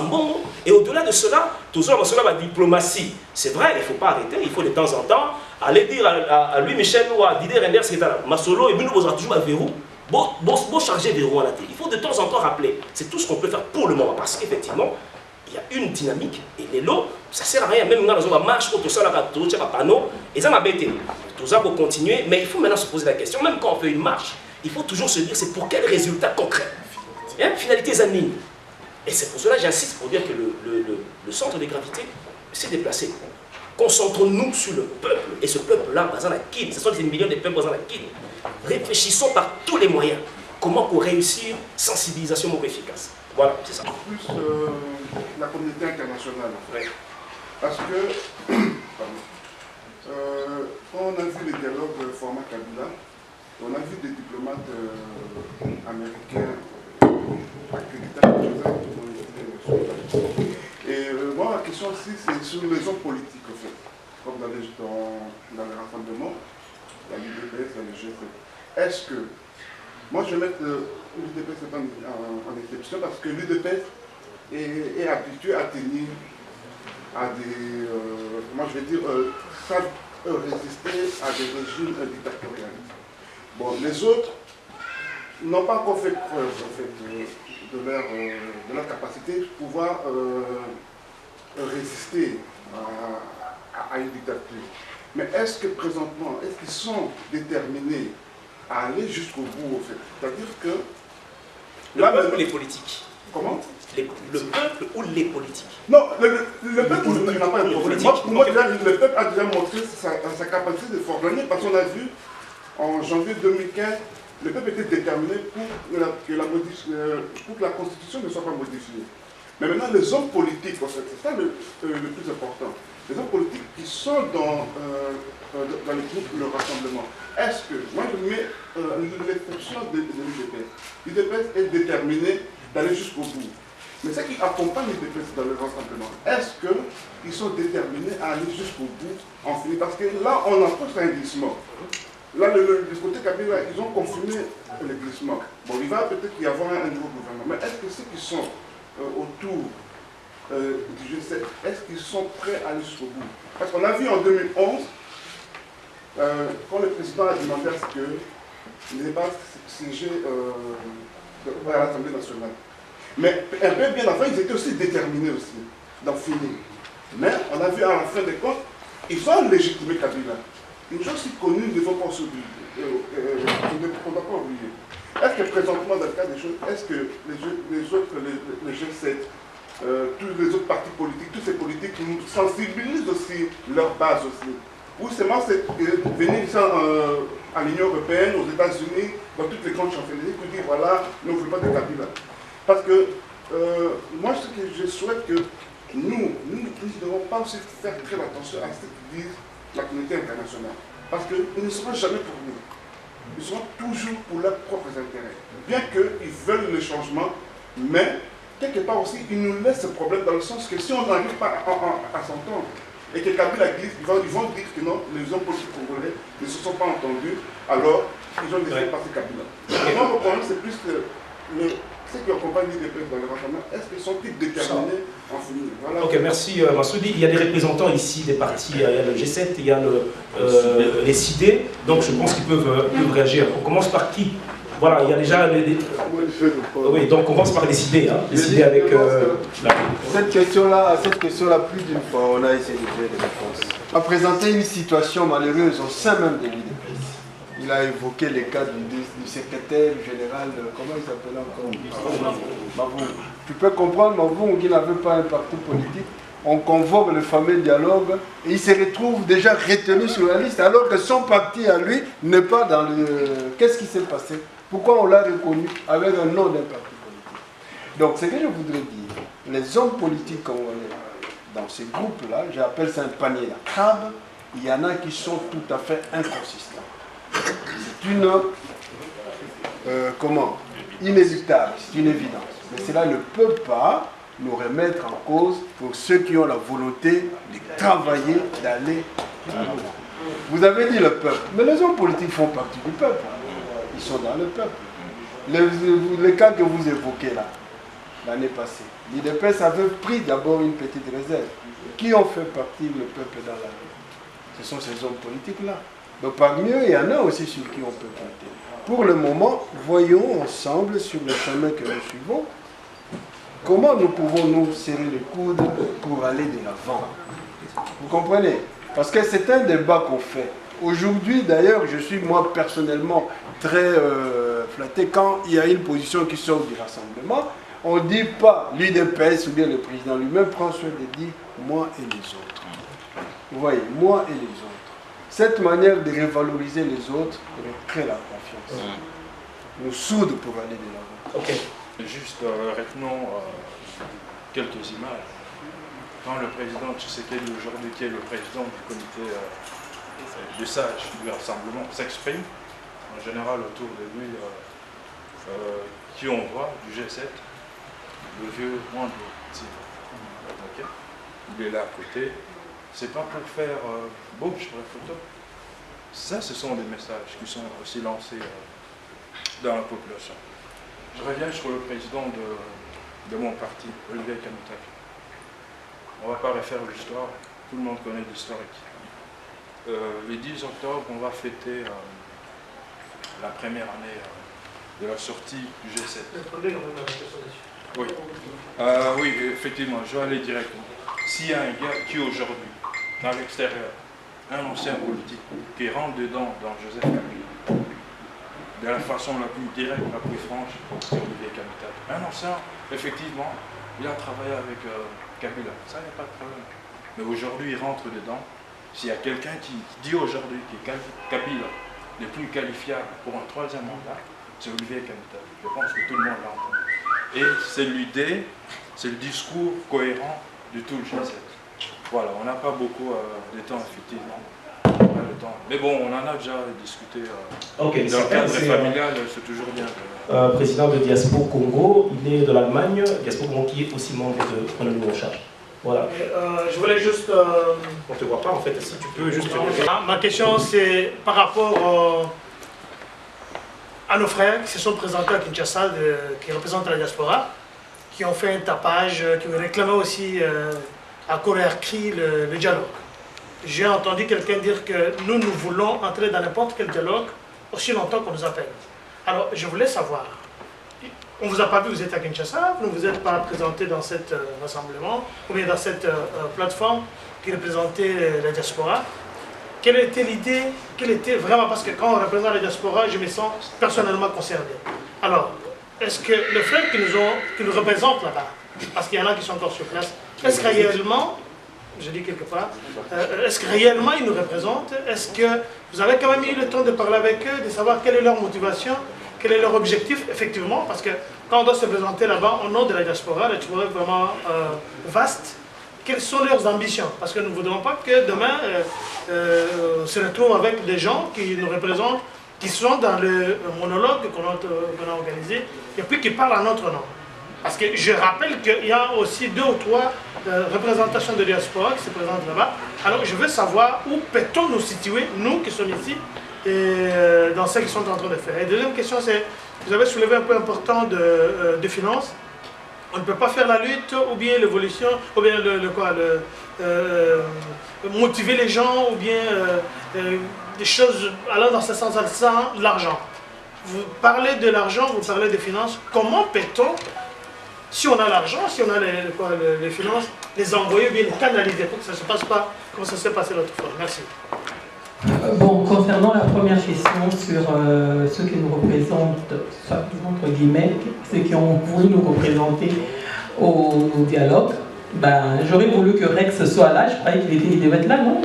[SPEAKER 4] et au-delà de cela, tout ça, la diplomatie. C'est vrai, il ne faut pas arrêter, il faut de temps en temps aller dire à lui, Michel, ou à Didier Renders, Masolo, et nous posera toujours un verrou. Bon changer verrou à la télé. Il faut de temps en temps rappeler. C'est tout ce qu'on peut faire pour le moment. Parce qu'effectivement, il y a une dynamique et les lots, ça ne sert à rien. Même dans la marche, tout ça, tout ça, panneau, et ça m'a bêté. Tout ça pour continuer, mais il faut maintenant se poser la question. Même quand on fait une marche, il faut toujours se dire c'est pour quel résultat concret. Finalité anime. Et c'est pour cela que j'insiste pour dire que le centre de gravité s'est déplacé. Concentrons-nous sur le peuple. Et ce peuple-là, ce sont des millions de peuples dans la Guinée. Réfléchissons par tous les moyens. Comment pour réussir sensibilisation moins efficace. Voilà, c'est ça.
[SPEAKER 10] Plus la communauté internationale. Ouais. Parce que, on a vu les dialogues format Kabila, on a vu des diplomates américains et moi, la question aussi, c'est sur les hommes politiques, en fait. Comme dans les rassemblements, la l'UDPS, la G7. Est-ce que, moi je vais mettre l'UDPS en exception parce que l'UDPS est habitué à tenir à des, moi je vais dire, savent résister à des régimes dictatoriaux. Bon, les autres n'ont pas encore fait preuve en fait, de leur capacité de pouvoir résister à une dictature. Mais est-ce que présentement, est-ce qu'ils sont déterminés à aller jusqu'au bout, en fait? C'est-à-dire que...
[SPEAKER 4] Le peuple ou les politiques?
[SPEAKER 10] Comment?
[SPEAKER 4] Le peuple ou les politiques?
[SPEAKER 10] Non, le peuple n'a pas de problème. Pour moi, le peuple a déjà montré sa capacité de s'organiser parce qu'on a vu en janvier 2015, le peuple était déterminé pour que la Constitution ne soit pas modifiée. Mais maintenant, les hommes politiques, en fait, c'est ça le plus important. Les hommes politiques qui sont dans les groupes, le rassemblement. Est-ce que, moi je mets l'exception de l'UDPS. L'UDPS est déterminé d'aller jusqu'au bout. Mais ceux qui accompagnent l'UDPS dans le rassemblement, est-ce qu'ils sont déterminés à aller jusqu'au bout en finir? Parce que là, on approche un glissement. Là, du côté Kabila, ils ont confirmé le glissement. Bon, il va peut-être y avoir un nouveau gouvernement. Mais est-ce que ceux qui sont autour du G7, est-ce qu'ils sont prêts à aller jusqu'au bout? Parce qu'on a vu en 2011, quand le président a demandé à ce qu'il n'ait pas siégé à l'Assemblée nationale. Mais un peu bien avant, ils étaient aussi déterminés aussi d'en finir. Mais on a vu à la fin des comptes, ils ont légitimé Kabila. Une chose si connue, nous ne devons pas s'oublier. On ne doit pas oublier. Est-ce que présentement, dans le cas des choses, est-ce que les autres, les G7, tous les autres partis politiques, tous ces politiques sensibilisent aussi leur base aussi? Ou seulement c'est venir
[SPEAKER 6] à l'Union européenne, aux États-Unis, dans toutes les grandes championnées, pour dire voilà, nous ne voulons pas de Kabila. Parce que moi, ce que je souhaite que nous ne devons pas aussi faire très attention à ce que disent la communauté internationale. Parce qu'ils ne seront jamais pour nous. Ils seront toujours pour leurs propres intérêts. Bien qu'ils veulent le changement, mais quelque part aussi, ils nous laissent ce problème dans le sens que si on n'arrive pas à s'entendre, et que Kabila glisse, ils vont dire que non, les hommes politiques congolais ne se sont pas entendus, alors ils ont décidé de passer Kabila. Moi, mon problème, c'est plus que ceux qui accompagnent l'IDPS dans le rassemblement, est-ce qu'ils sont-ils déterminés en finir? Voilà.
[SPEAKER 4] Ok, merci Massoudi. Il y a des représentants ici des partis, il y a le G7, il y a les CID, donc je pense qu'ils peuvent réagir. On commence par qui? Voilà, il y a déjà oui, donc on commence par décider, hein, décider avec
[SPEAKER 10] cette question-là, plus d'une fois, on a essayé de trouver des réponses. On a présenté une situation malheureuse au sein même de l'IDPS. Il a évoqué les cas du secrétaire général, comment il s'appelait encore? Mavou. Tu peux comprendre, Mavou, qui n'avait pas un parti politique. On convoque le fameux dialogue et il se retrouve déjà retenu sur la liste alors que son parti à lui n'est pas dans le... Qu'est-ce qui s'est passé? Pourquoi on l'a reconnu avec un nom d'un parti politique? Donc, ce que je voudrais dire, les hommes politiques congolais, dans ces groupes-là, j'appelle ça un panier à crabe, il y en a qui sont tout à fait inconsistants. C'est une... inéluctable, c'est une évidence. Mais cela ne peut pas nous remettre en cause pour ceux qui ont la volonté de travailler, d'aller de l'avant. Vous avez dit le peuple, mais les hommes politiques font partie du peuple. Ils sont dans le peuple. Les cas que vous évoquez là, l'année passée, l'IDPS avait pris d'abord une petite réserve. Qui ont fait partie le peuple dans la vie? Ce sont ces hommes politiques-là. Donc parmi eux, il y en a aussi sur qui on peut compter. Pour le moment, voyons ensemble sur le chemin que nous suivons, comment nous pouvons nous serrer les coudes pour aller de l'avant. Vous comprenez? Parce que c'est un débat qu'on fait. Aujourd'hui, d'ailleurs, je suis moi personnellement très flatté quand il y a une position qui sort du rassemblement. On ne dit pas l'UDPS ou bien le président lui-même prend soin de dire moi et les autres. Vous voyez, moi et les autres. Cette manière de revaloriser les autres crée la confiance. Nous soude pour aller de l'avant.
[SPEAKER 4] Ok.
[SPEAKER 12] Juste retenons quelques images. Quand le président Tshisekedi aujourd'hui, qui est le président du comité des sages du rassemblement, s'exprime, en général autour de lui, qui on voit du G7, le vieux Mwando. Okay. Il est là à côté. C'est pas pour faire boum sur la photo. Ça, ce sont des messages qui sont aussi lancés dans la population. Je reviens sur le président de mon parti, Olivier Kamitaki. On ne va pas refaire l'histoire, tout le monde connaît l'historique. Le 10 octobre, on va fêter la première année de la sortie du G7. Oui. Oui, effectivement, je vais aller directement. S'il y a un gars qui aujourd'hui, dans l'extérieur, un ancien politique, qui rentre dedans dans Joseph Kabila, de la façon la plus directe, la plus franche, c'est Olivier Kamitaki. Un ancien, effectivement, il a travaillé avec Kabila, ça n'y a pas de problème. Mais aujourd'hui, il rentre dedans. S'il y a quelqu'un qui dit aujourd'hui que Kabila n'est plus qualifiable pour un troisième mandat, c'est Olivier Kamitaki. Je pense que tout le monde l'a entendu. Et c'est l'idée, c'est le discours cohérent de tout le G7. Voilà, on n'a pas beaucoup de temps, effectivement. Mais bon, on en a déjà discuté dans le cadre familial, c'est toujours bien.
[SPEAKER 4] Président de Diaspora Congo, il est de l'Allemagne, Diaspora Congo qui est aussi membre de Prenons-nous en charge. Voilà.
[SPEAKER 13] Je voulais juste...
[SPEAKER 4] On ne te voit pas en fait, si tu peux juste...
[SPEAKER 13] Ma question c'est par rapport à nos frères qui se sont présentés à Kinshasa, qui représentent la diaspora, qui ont fait un tapage, qui réclamaient aussi à corps et à cri le dialogue. J'ai entendu quelqu'un dire que nous voulons entrer dans n'importe quel dialogue aussi longtemps qu'on nous appelle. Alors, je voulais savoir, on ne vous a pas vu, vous êtes à Kinshasa, vous ne vous êtes pas présenté dans cet rassemblement, ou bien dans cette plateforme qui représentait la diaspora. Quelle était l'idée? Quelle était vraiment, parce que quand on représente la diaspora, je me sens personnellement concerné. Alors, est-ce que les frères qui nous représentent là-bas, parce qu'il y en a qui sont encore sur place, est-ce réellement je dis quelque part, est-ce que réellement ils nous représentent? Est-ce que vous avez quand même eu le temps de parler avec eux, de savoir quelle est leur motivation, quel est leur objectif, effectivement, parce que quand on doit se présenter là-bas au nom de la diaspora est vraiment vaste. Quelles sont leurs ambitions? Parce que nous ne voudrons pas que demain, on se retrouve avec des gens qui nous représentent, qui sont dans le monologue qu'on a organisé, et puis qui parlent en notre nom. Parce que je rappelle qu'il y a aussi 2 ou 3 représentations de diaspora qui se présentent là-bas. Alors je veux savoir où peut-on nous situer, nous qui sommes ici, dans ce qu'ils sont en train de faire. Et deuxième question, c'est, vous avez soulevé un point important de finances. On ne peut pas faire la lutte, ou bien l'évolution, ou bien motiver les gens, ou bien des choses allant dans ce sens sans l'argent. Vous parlez de l'argent, vous parlez des finances. Comment peut-on, si on a l'argent, si on a les finances, les envoyer ou bien les canaliser pour que ça ne se passe pas comme ça s'est passé l'autre fois? Merci.
[SPEAKER 5] Bon, concernant la première question sur ceux qui nous représentent, entre guillemets, ceux qui ont voulu nous représenter au dialogue, ben, j'aurais voulu que Rex soit là. Je croyais qu'il devait être là, non?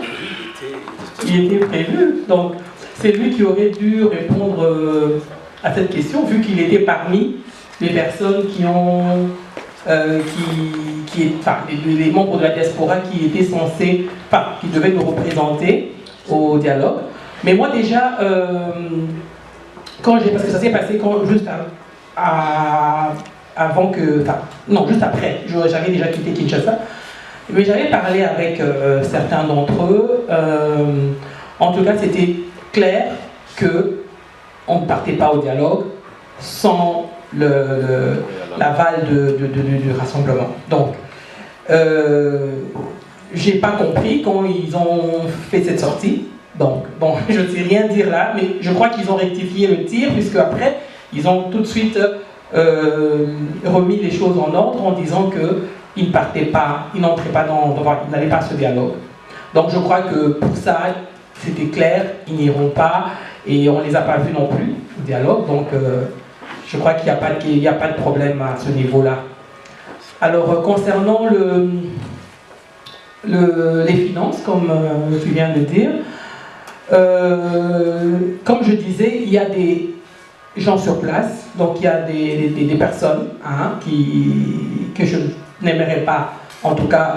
[SPEAKER 5] Il était prévu. Donc, c'est lui qui aurait dû répondre à cette question, vu qu'il était parmi les personnes qui ont... les membres de la diaspora qui étaient censés, qui devaient nous représenter au dialogue. Mais moi déjà, parce que ça s'est passé juste avant que... non, juste après, j'avais déjà quitté Kinshasa. Mais j'avais parlé avec certains d'entre eux. En tout cas, c'était clair qu'on ne partait pas au dialogue sans l'aval du rassemblement. Donc, j'ai pas compris quand ils ont fait cette sortie. Donc, bon, je ne sais rien dire là, mais je crois qu'ils ont rectifié le tir, puisque après, ils ont tout de suite remis les choses en ordre en disant qu'ils ne partaient pas, ils n'entraient pas ils n'allaient pas à ce dialogue. Donc, je crois que pour ça, c'était clair, ils n'iront pas, et on ne les a pas vus non plus au dialogue. Donc, je crois qu'il n'y a pas de problème à ce niveau-là. Alors, concernant les finances, comme tu viens de dire, comme je disais, il y a des gens sur place, donc il y a des personnes que je n'aimerais pas, en tout cas,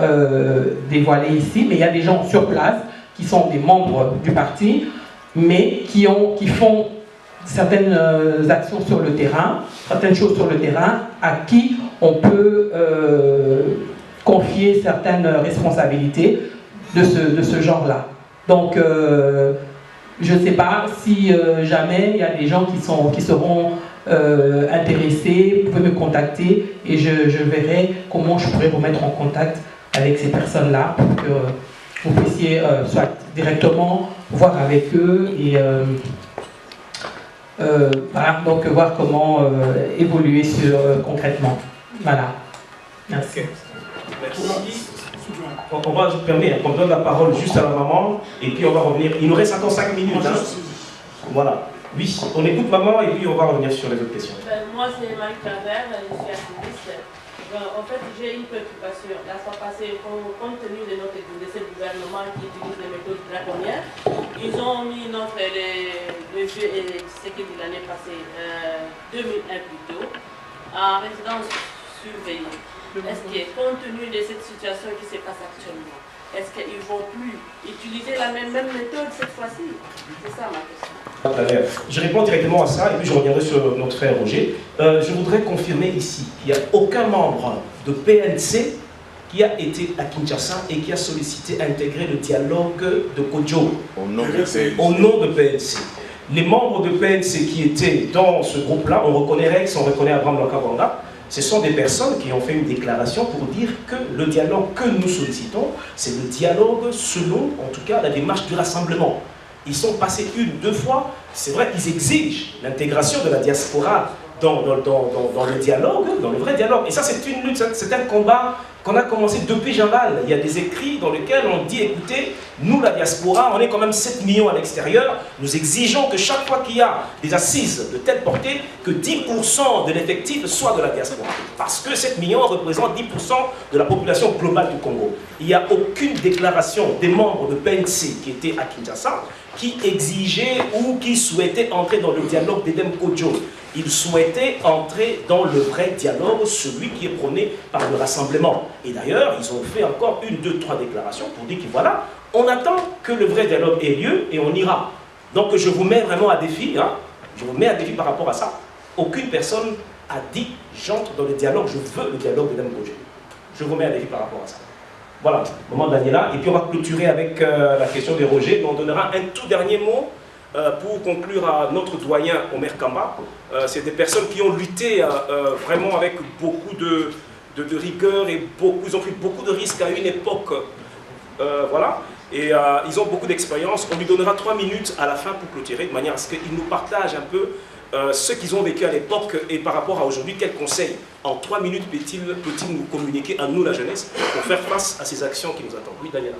[SPEAKER 5] dévoiler ici, mais il y a des gens sur place qui sont des membres du parti, mais qui font certaines actions sur le terrain, certaines choses sur le terrain, à qui on peut confier certaines responsabilités de ce genre-là. Donc, je ne sais pas si jamais il y a des gens qui seront intéressés, vous pouvez me contacter et je verrai comment je pourrais vous mettre en contact avec ces personnes-là pour que vous puissiez soit directement voir avec eux et voilà, donc voir comment évoluer concrètement. Voilà. Merci.
[SPEAKER 4] Merci. On va, je vous permets, qu'on donne la parole juste à la maman et puis on va revenir. Il nous reste encore 5 minutes. Hein. Voilà. Oui, on écoute maman et puis on va revenir sur les autres questions.
[SPEAKER 14] Moi, c'est Marie Travers, je suis activiste. En fait, j'ai une préoccupation. La fois passée, compte tenu de ce gouvernement qui utilise des méthodes draconiennes, ils ont mis le jeu et ce qui est l'année passée, 2001 plutôt, en résidence surveillée. Est-ce que, compte tenu de cette situation qui se passe actuellement, est-ce qu'ils ne vont plus utiliser la même méthode cette fois-ci? C'est ça ma question.
[SPEAKER 4] Je réponds directement à ça et puis je reviendrai sur notre frère Roger. Je voudrais confirmer ici qu'il n'y a aucun membre de PNC qui a été à Kinshasa et qui a sollicité à intégrer le dialogue de Kodjo au nom de PNC. Les membres de PNC qui étaient dans ce groupe-là, on reconnaît Rex, on reconnaît Abraham Lwakabanda. Ce sont des personnes qui ont fait une déclaration pour dire que le dialogue que nous sollicitons, c'est le dialogue selon, en tout cas, la démarche du rassemblement. Ils sont passés 1, 2 fois, c'est vrai qu'ils exigent l'intégration de la diaspora dans le dialogue, dans le vrai dialogue. Et ça, c'est une lutte, c'est un combat qu'on a commencé depuis Jean-Val. Il y a des écrits dans lesquels on dit, écoutez, nous, la diaspora, on est quand même 7 millions à l'extérieur, nous exigeons que chaque fois qu'il y a des assises de telle portée, que 10% de l'effectif soit de la diaspora. Parce que 7 millions représentent 10% de la population globale du Congo. Il n'y a aucune déclaration des membres de PNC qui étaient à Kinshasa qui exigeait ou qui souhaitait entrer dans le dialogue d'Edem Kodjo. Ils souhaitaient entrer dans le vrai dialogue, celui qui est prôné par le rassemblement. Et d'ailleurs, ils ont fait encore 1, 2, 3 déclarations pour dire que voilà, on attend que le vrai dialogue ait lieu et on ira. Donc je vous mets vraiment à défi, hein, je vous mets à défi par rapport à ça. Aucune personne a dit j'entre dans le dialogue, je veux le dialogue d'Edem Kodjo. Je vous mets à défi par rapport à ça. Voilà, moment Daniela. Et puis on va clôturer avec la question de Roger. On donnera un tout dernier mot pour conclure à notre doyen Omer Kamba. C'est des personnes qui ont lutté vraiment avec beaucoup de rigueur et ils ont pris beaucoup de risques à une époque. Voilà. Et ils ont beaucoup d'expérience. On lui donnera 3 minutes à la fin pour clôturer, de manière à ce qu'ils nous partagent un peu ce qu'ils ont vécu à l'époque et par rapport à aujourd'hui, quels conseils en 3 minutes peut-il nous communiquer à nous, la jeunesse, pour faire face à ces actions qui nous attendent. Oui, Daniela.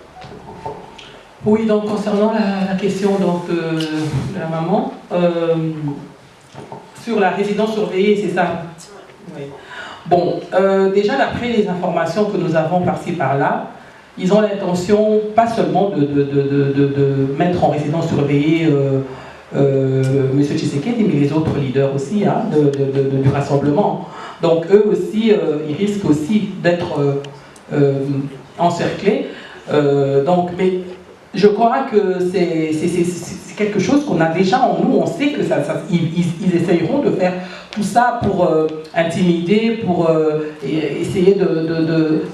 [SPEAKER 5] Oui, donc concernant la question donc, de la maman, sur la résidence surveillée, c'est ça? Oui. Bon, déjà d'après les informations que nous avons par-ci par-là, ils ont l'intention pas seulement de mettre en résidence surveillée M. Tshisekedi, mais les autres leaders aussi hein, du rassemblement. Donc eux aussi, ils risquent aussi d'être encerclés. Mais je crois que c'est quelque chose qu'on a déjà en nous. On sait que ils essayeront de faire tout ça pour intimider, pour essayer de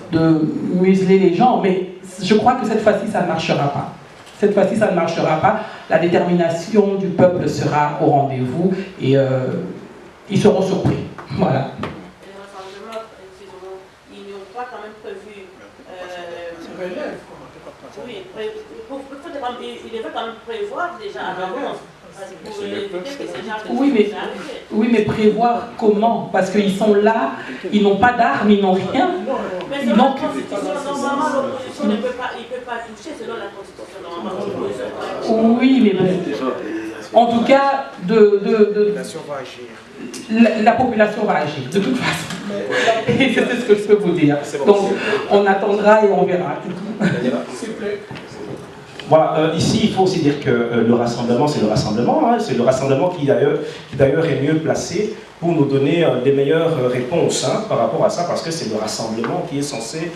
[SPEAKER 5] museler les gens. Mais je crois que cette fois-ci, ça ne marchera pas. Cette fois-ci, ça ne marchera pas. La détermination du peuple sera au rendez-vous et ils seront surpris. Voilà.
[SPEAKER 14] Les rassemblements, excusez-moi, ils n'ont pas quand même prévu. Oui, il devait quand même prévoir déjà à l'avance.
[SPEAKER 5] Oui, mais prévoir comment? Parce qu'ils sont là, ils n'ont pas d'armes, ils n'ont rien.
[SPEAKER 14] Mais selon la Constitution, normalement, l'opposition ne peut pas toucher selon la Constitution. Normalement,
[SPEAKER 5] oui, mais bon. En tout cas, la population va agir, de toute façon. Et c'est ce que je peux vous dire. Donc, on attendra et on verra.
[SPEAKER 4] Voilà, ici, il faut aussi dire que le rassemblement, c'est le rassemblement. Hein, c'est le rassemblement qui d'ailleurs est mieux placé pour nous donner les meilleures réponses hein, par rapport à ça, parce que c'est le rassemblement qui est censé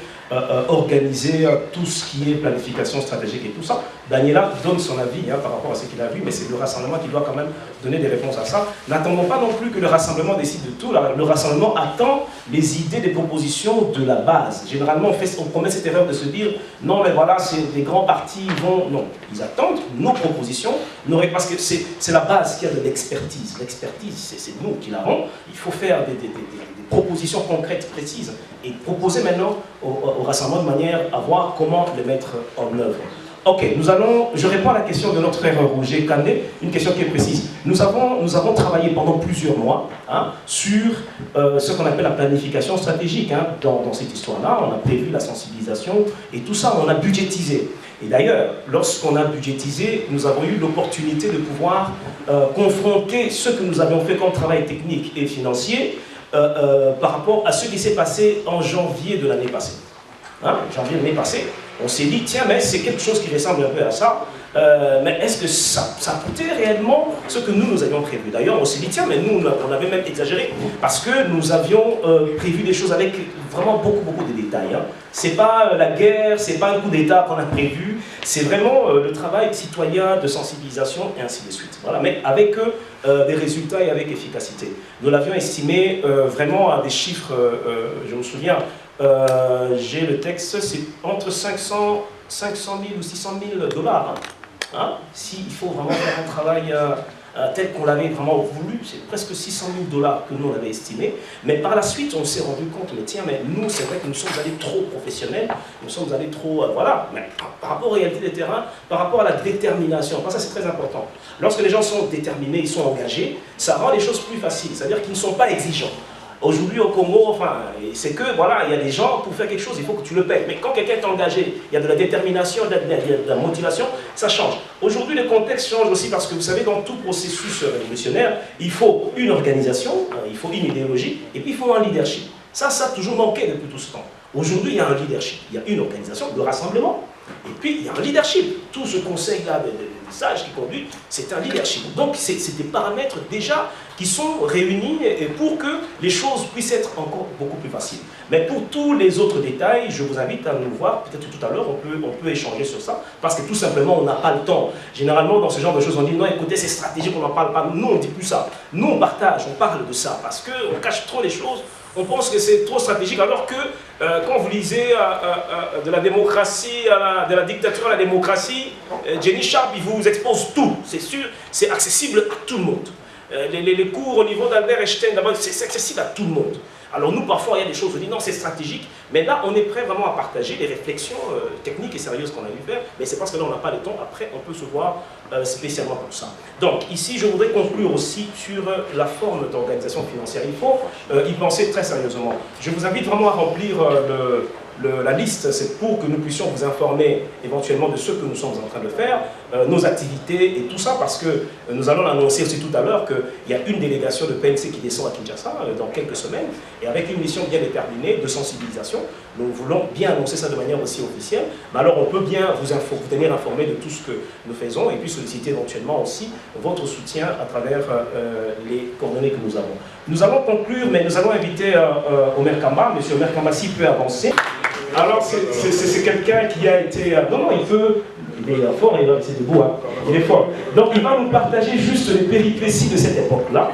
[SPEAKER 4] organiser tout ce qui est planification stratégique et tout ça. Daniela donne son avis hein, par rapport à ce qu'il a vu, mais c'est le rassemblement qui doit quand même donner des réponses à ça. N'attendons pas non plus que le rassemblement décide de tout. Le rassemblement attend les idées, des propositions de la base. Généralement, on commet cette erreur de se dire non, mais voilà, c'est des grands partis vont. Non, ils attendent nos propositions, parce que c'est la base qui a de l'expertise. L'expertise, c'est nous qui l'avons. Il faut faire des propositions concrètes, précises, et proposer maintenant au rassemblement de manière à voir comment les mettre en œuvre. Ok, je réponds à la question de notre frère Roger Kandé, une question qui est précise. Nous avons travaillé pendant plusieurs mois hein, sur ce qu'on appelle la planification stratégique. Hein, dans cette histoire-là, on a prévu la sensibilisation et tout ça, on a budgétisé. Et d'ailleurs, lorsqu'on a budgétisé, nous avons eu l'opportunité de pouvoir confronter ce que nous avions fait comme travail technique et financier par rapport à ce qui s'est passé en janvier de l'année passée. Hein, janvier de l'année passée, on s'est dit, tiens, mais c'est quelque chose qui ressemble un peu à ça, mais est-ce que ça coûtait réellement ce que nous avions prévu? D'ailleurs, on s'est dit, tiens, mais nous, on avait même exagéré, parce que nous avions prévu des choses avec vraiment beaucoup de détails. Hein. C'est pas la guerre, c'est pas un coup d'État qu'on a prévu, c'est vraiment le travail citoyen de sensibilisation et ainsi de suite. Voilà, mais avec des résultats et avec efficacité. Nous l'avions estimé vraiment à des chiffres, je me souviens, j'ai le texte, c'est entre 500 000 ou 600 000 $. Hein, s'il faut vraiment faire un travail tel qu'on l'avait vraiment voulu. C'est presque 600 000 $ que nous on avait estimé. Mais par la suite, on s'est rendu compte, mais tiens, mais nous, c'est vrai que nous sommes allés trop professionnels, nous sommes allés trop, voilà, mais par rapport aux réalités des terrains, par rapport à la détermination, parce que ça c'est très important. Lorsque les gens sont déterminés, ils sont engagés, ça rend les choses plus faciles, c'est-à-dire qu'ils ne sont pas exigeants. Aujourd'hui au Congo, enfin, c'est que voilà, il y a des gens, pour faire quelque chose, il faut que tu le payes. Mais quand quelqu'un est engagé, il y a de la détermination, il y a de la motivation, ça change. Aujourd'hui, le contexte change aussi parce que vous savez, dans tout processus révolutionnaire, il faut une organisation, il faut une idéologie, et puis il faut un leadership. Ça a toujours manqué depuis tout ce temps. Aujourd'hui, il y a un leadership, il y a une organisation de rassemblement, et puis il y a un leadership. Tout ce conseil-là des sages qui conduit, c'est un leadership. Donc c'est des paramètres déjà qui sont réunis pour que les choses puissent être encore beaucoup plus faciles. Mais pour tous les autres détails, je vous invite à nous voir, peut-être tout à l'heure, on peut échanger sur ça, parce que tout simplement, on n'a pas le temps. Généralement, dans ce genre de choses, on dit, non, écoutez, c'est stratégique, on n'en parle pas. Nous, on ne dit plus ça. Nous, on partage, on parle de ça, parce qu'on cache trop les choses. On pense que c'est trop stratégique, alors que quand vous lisez de la démocratie, de la dictature à la démocratie, Jenny Sharp, il vous expose tout, c'est sûr, c'est accessible à tout le monde. Les cours au niveau d'Albert Einstein, c'est accessible à tout le monde. Alors nous, parfois, il y a des choses, on dit non, c'est stratégique, mais là, on est prêt vraiment à partager les réflexions techniques et sérieuses qu'on a dû faire, mais c'est parce que là, on n'a pas le temps, après, on peut se voir spécialement comme ça. Donc, ici, je voudrais conclure aussi sur la forme d'organisation financière. Il faut y penser très sérieusement. Je vous invite vraiment à remplir la liste, c'est pour que nous puissions vous informer éventuellement de ce que nous sommes en train de faire, nos activités et tout ça, parce que nous allons l'annoncer aussi tout à l'heure qu'il y a une délégation de PNC qui descend à Kinshasa dans quelques semaines, et avec une mission bien déterminée de sensibilisation. Nous voulons bien annoncer ça de manière aussi officielle, mais alors on peut bien vous tenir informé de tout ce que nous faisons, et puis solliciter éventuellement aussi votre soutien à travers les coordonnées que nous avons. Nous allons conclure, mais nous allons inviter Omer Kamba. Monsieur Omer Kamba, s'il peut avancer. Alors, c'est quelqu'un qui a été... Non, il peut... Il est fort, il est debout, hein. Il est fort. Donc, il va nous partager juste les péripéties de cette époque-là,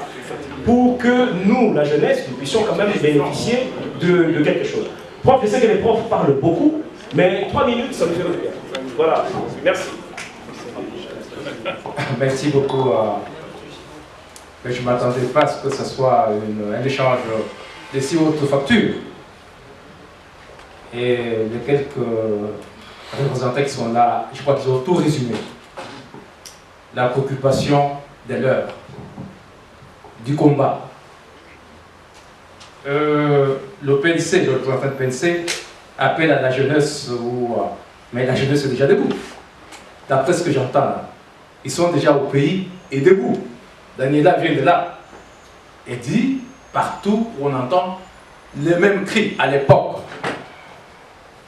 [SPEAKER 4] pour que nous, la jeunesse, nous puissions quand même bénéficier de quelque chose. Prof, je sais que les profs parlent beaucoup, mais 3 minutes, ça me fait le bien. Voilà, merci.
[SPEAKER 15] Merci beaucoup. Je ne m'attendais pas à ce que ce soit un échange de si haute facture. Et les quelques représentants qui sont là, je crois qu'ils ont tout résumé. La préoccupation de l'heure, du combat. Le PNC, le représentant de PNC, appelle à la jeunesse, mais la jeunesse est déjà debout. D'après ce que j'entends là, ils sont déjà au pays et debout. Daniela vient de là et dit, partout où on entend les mêmes cris à l'époque.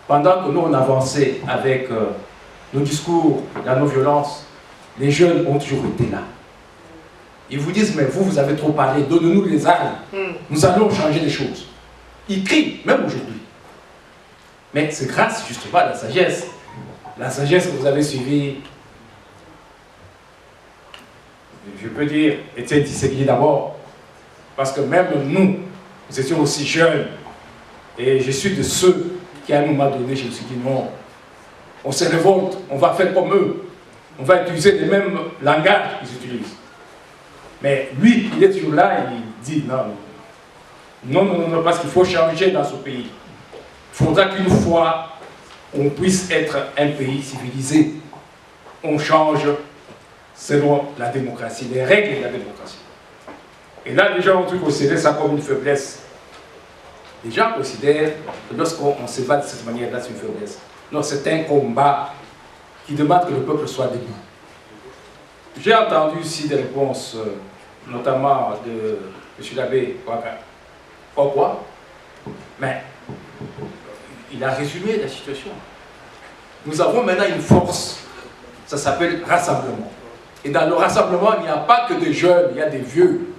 [SPEAKER 15] Pendant que nous on avançait avec nos discours, la non-violence, les jeunes ont toujours été là. Ils vous disent, mais vous avez trop parlé, donnez-nous les armes, nous allons changer les choses. Ils crient, même aujourd'hui. Mais c'est grâce justement à la sagesse que vous avez suivie. Je peux dire, Étienne Tshisekedi d'abord, parce que même nous étions aussi jeunes, et je suis de ceux qui à un moment donné, je me suis dit non, on se révolte, on va faire comme eux, on va utiliser les mêmes langages qu'ils utilisent. Mais lui, il est toujours là, il dit non, parce qu'il faut changer dans ce pays. Il faudra qu'une fois, on puisse être un pays civilisé. On change selon la démocratie, les règles de la démocratie. Et là, les gens ont considéré ça comme une faiblesse. Les gens considèrent que lorsqu'on se bat de cette manière-là, c'est une faiblesse. Non, c'est un combat qui demande que le peuple soit debout. J'ai entendu ici des réponses, notamment de M. l'abbé Pourquoi? Mais il a résumé la situation. Nous avons maintenant une force, ça s'appelle rassemblement. Et dans le rassemblement, il n'y a pas que des jeunes, il y a des vieux.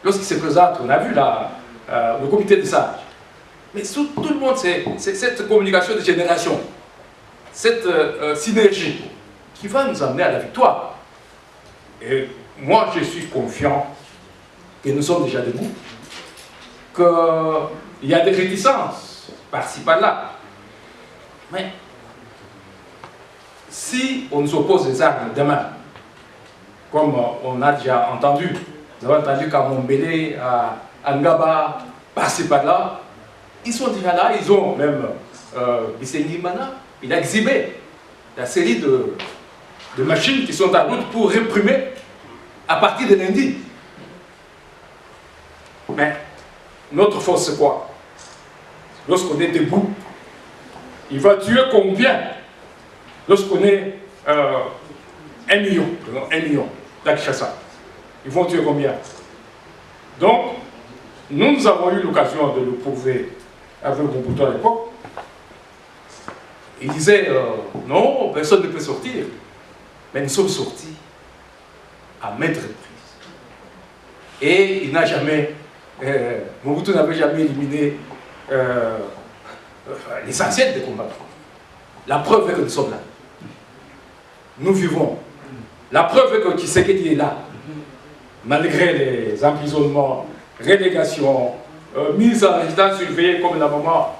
[SPEAKER 15] Lorsqu'ils se présentent, on a vu là, le comité des sages. Mais tout le monde, c'est cette communication de génération, cette synergie qui va nous amener à la victoire. Et moi, je suis confiant que nous sommes déjà debout, qu'il y a des réticences par-ci, par-là. Mais si on nous oppose les armes demain, comme on a déjà entendu. Nous avons entendu qu'à Montbélé, à Ngaba, par-ci par-là, ils sont déjà là, ils ont même Bisengi Mana, il a exhibé la série de machines qui sont en route pour réprimer à partir de lundi. Mais notre force, c'est quoi? Lorsqu'on est debout, il va tuer combien? Lorsqu'on est 1 million d'Akishasa, ils vont tuer combien? Donc, nous avons eu l'occasion de le prouver avec Mobutu à l'époque. Il disait, non, personne ne peut sortir. Mais nous sommes sortis à maintes reprises. Et il n'a jamais, Mobutu n'avait jamais éliminé l'essentiel des combattants. La preuve est que nous sommes là. Nous vivons. La preuve est que Tshisekedi est là. Malgré les emprisonnements, relégations, mise en résidence surveillée comme la maman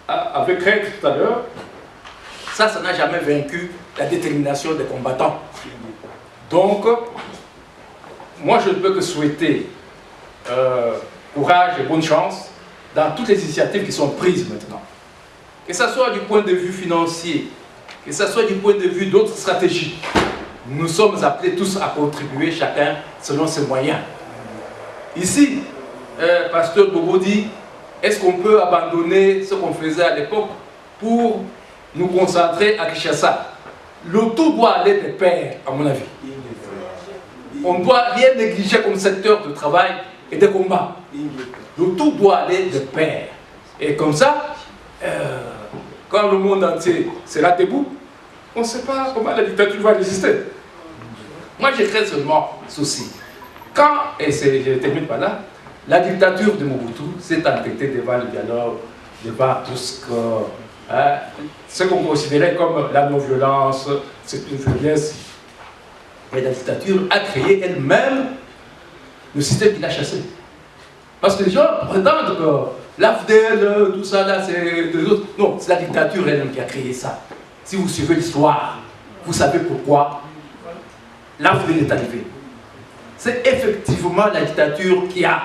[SPEAKER 15] avait craint tout à l'heure, ça n'a jamais vaincu la détermination des combattants. Donc, moi je ne peux que souhaiter courage et bonne chance dans toutes les initiatives qui sont prises maintenant. Que ce soit du point de vue financier, que ce soit du point de vue d'autres stratégies, nous sommes appelés tous à contribuer chacun selon ses moyens. Ici, Pasteur Bobo dit, est-ce qu'on peut abandonner ce qu'on faisait à l'époque pour nous concentrer à Kinshasa? Le tout doit aller de pair, à mon avis. On ne doit rien négliger comme secteur de travail et de combat. Le tout doit aller de pair. Et comme ça, quand le monde entier sera debout, on ne sait pas comment la dictature va résister. Moi, j'ai très seulement souci. Quand, et je termine par là, la dictature de Mobutu s'est entêtée devant le dialogue, devant tout ce qu'on considérait comme la non-violence, c'est une faiblesse. Mais la dictature a créé elle-même le système qui l'a chassé. Parce que les gens prétendent que l'AFDEL, tout ça là, c'est des autres. Non, c'est la dictature elle-même qui a créé ça. Si vous suivez l'histoire, vous savez pourquoi l'AFDEL est arrivé. C'est effectivement la dictature qui a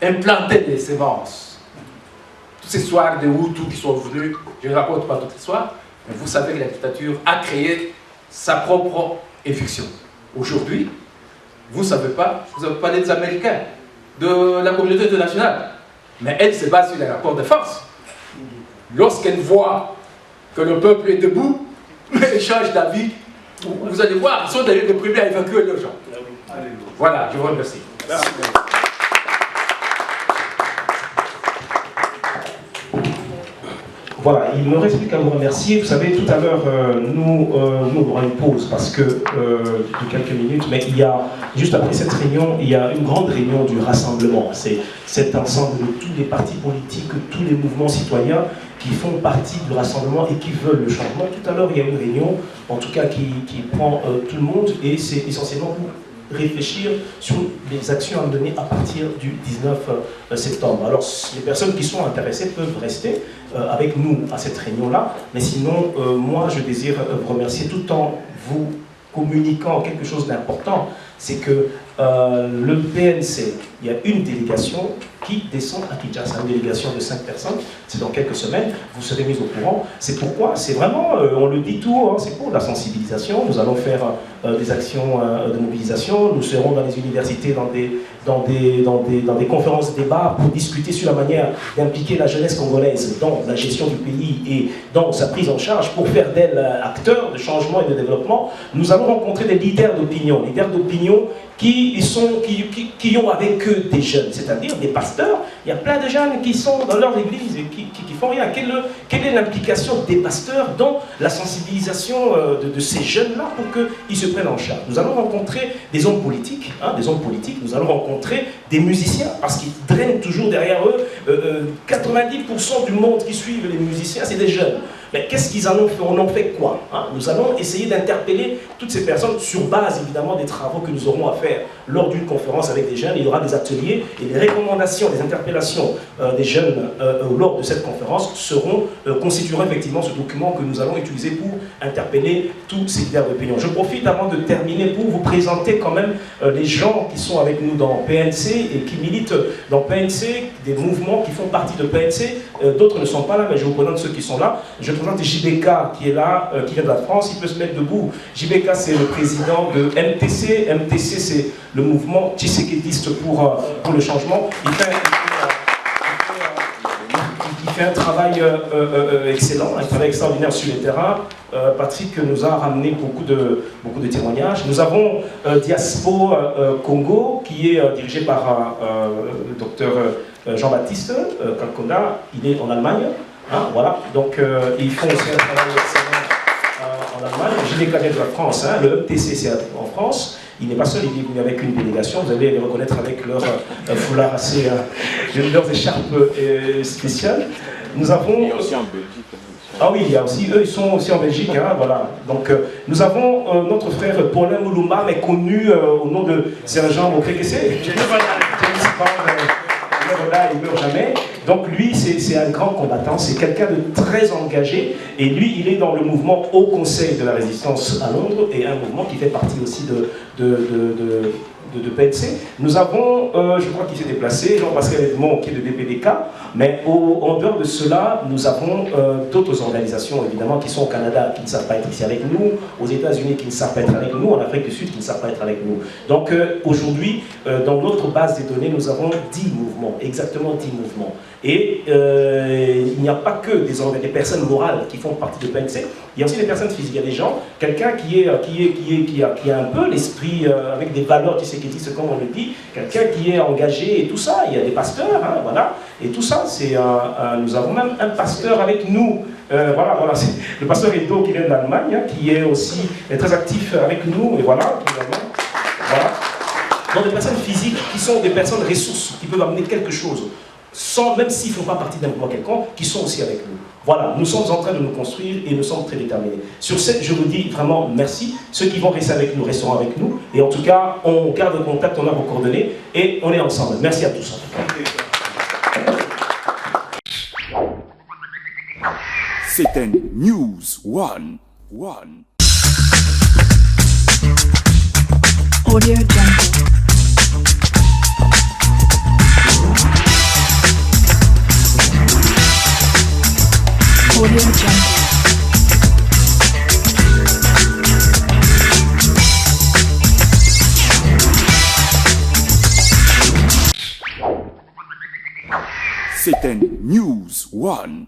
[SPEAKER 15] implanté les sémences. Toutes ces histoires de Hutus qui sont venus, je ne raconte pas toute l'histoire, mais vous savez que la dictature a créé sa propre éviction. Aujourd'hui, vous ne savez pas, vous avez parlé des Américains, de la communauté internationale, mais elle se base sur les rapports de force. Lorsqu'elle voit que le peuple est debout, mais elle change d'avis, vous allez voir, ils sont d'ailleurs les premiers à évacuer les gens. Voilà, je vous remercie. Merci.
[SPEAKER 4] Voilà, il ne me reste plus qu'à vous remercier. Vous savez, tout à l'heure, nous aurons une pause parce que de quelques minutes, mais il y a, juste après cette réunion, il y a une grande réunion du rassemblement. C'est cet ensemble de tous les partis politiques, tous les mouvements citoyens qui font partie du rassemblement et qui veulent le changement. Tout à l'heure, il y a une réunion, en tout cas, qui prend tout le monde et c'est essentiellement pour réfléchir sur les actions à mener à partir du 19 septembre. Alors, les personnes qui sont intéressées peuvent rester avec nous à cette réunion-là, mais sinon, moi, je désire vous remercier tout en vous communiquant quelque chose d'important, c'est que le PNC, il y a une délégation qui descend à Kinshasa, une délégation de 5 personnes, c'est dans quelques semaines, vous serez mis au courant. C'est pourquoi, c'est vraiment, on le dit tout, hein, c'est pour la sensibilisation, nous allons faire des actions de mobilisation, nous serons dans les universités, dans des conférences débats pour discuter sur la manière d'impliquer la jeunesse congolaise dans la gestion du pays et dans sa prise en charge pour faire d'elle acteurs de changement et de développement. Nous allons rencontrer des leaders d'opinion qui ont avec eux des jeunes, c'est-à-dire des pasteurs. Il y a plein de jeunes qui sont dans leur église et qui font rien. Quelle est l'implication des pasteurs dans la sensibilisation de ces jeunes-là pour qu'ils se prennent en charge? Nous allons rencontrer des hommes politiques, nous allons rencontrer des musiciens, parce qu'ils drainent toujours derrière eux. 90% du monde qui suivent les musiciens, c'est des jeunes. Mais qu'est-ce qu'ils en ont fait? On en fait quoi? Nous allons essayer d'interpeller toutes ces personnes sur base, évidemment, des travaux que nous aurons à faire lors d'une conférence avec des jeunes, il y aura des ateliers et les recommandations, les interpellations des jeunes lors de cette conférence constitueront effectivement ce document que nous allons utiliser pour interpeller tous ces leaders d'opinion. Je profite avant de terminer pour vous présenter quand même les gens qui sont avec nous dans PNC et qui militent dans PNC, des mouvements qui font partie de PNC. D'autres ne sont pas là, mais je vous présente ceux qui sont là. Je présente JBK qui est là, qui vient de la France, il peut se mettre debout. JBK, c'est le président de MTC. MTC, c'est le mouvement tshisekidiste pour le changement. Il fait un travail excellent, un travail extraordinaire sur le terrain. Patrick nous a ramené beaucoup de témoignages. Nous avons Diaspo Congo, qui est dirigé par le docteur Jean-Baptiste Kalkonda. Il est en Allemagne. Hein, voilà. Donc, ils font aussi un travail excellent en Allemagne. JBK vient de la France. Hein. Le MTC, c'est en France. Il n'est pas seul, il est venu avec une délégation. Vous allez les reconnaître avec leur foulard assez, leurs écharpes spéciales. Nous avons. Il y a aussi en Belgique. Ah oui, il y a aussi, eux, ils sont aussi en Belgique. Hein, voilà. Donc, nous avons notre frère Paulin Moulumba, mais connu au nom de Sergent Mokrekese. Il ne meurt jamais. Donc lui, c'est un grand combattant, c'est quelqu'un de très engagé. Et lui, il est dans le mouvement Haut Conseil de la Résistance à Londres, et un mouvement qui fait partie aussi de PNC. Nous avons, je crois qu'il s'est déplacé, Jean-Pascal Edmond qui est de DPDK, mais en dehors de cela, nous avons d'autres organisations évidemment qui sont au Canada, qui ne savent pas être ici avec nous, aux États-Unis qui ne savent pas être avec nous, en Afrique du Sud qui ne savent pas être avec nous. Donc aujourd'hui, dans notre base des données, nous avons 10 mouvements, exactement 10 mouvements. Et il n'y a pas que des personnes morales qui font partie de PNC, il y a aussi des personnes physiques. Il y a des gens, quelqu'un qui a un peu l'esprit avec des valeurs tshisekidistes, comme on le dit, quelqu'un qui est engagé et tout ça. Il y a des pasteurs, hein, voilà. Et tout ça, nous avons même un pasteur avec nous. Voilà, c'est le pasteur Edo qui vient d'Allemagne, hein, qui est aussi très actif avec nous. Et voilà. Donc des personnes physiques qui sont des personnes ressources, qui peuvent amener quelque chose. Même s'ils ne font pas partie d'un mouvement quelconque, qui sont aussi avec nous. Voilà, nous sommes en train de nous construire et nous sommes très déterminés. Sur ce, je vous dis vraiment merci. Ceux qui vont rester avec nous resteront avec nous. Et en tout cas, on garde contact, on a vos coordonnées et on est ensemble. Merci à tous.
[SPEAKER 1] C'était News One.
[SPEAKER 2] Audio Jungle. Audio Jungle.
[SPEAKER 1] C'était News One.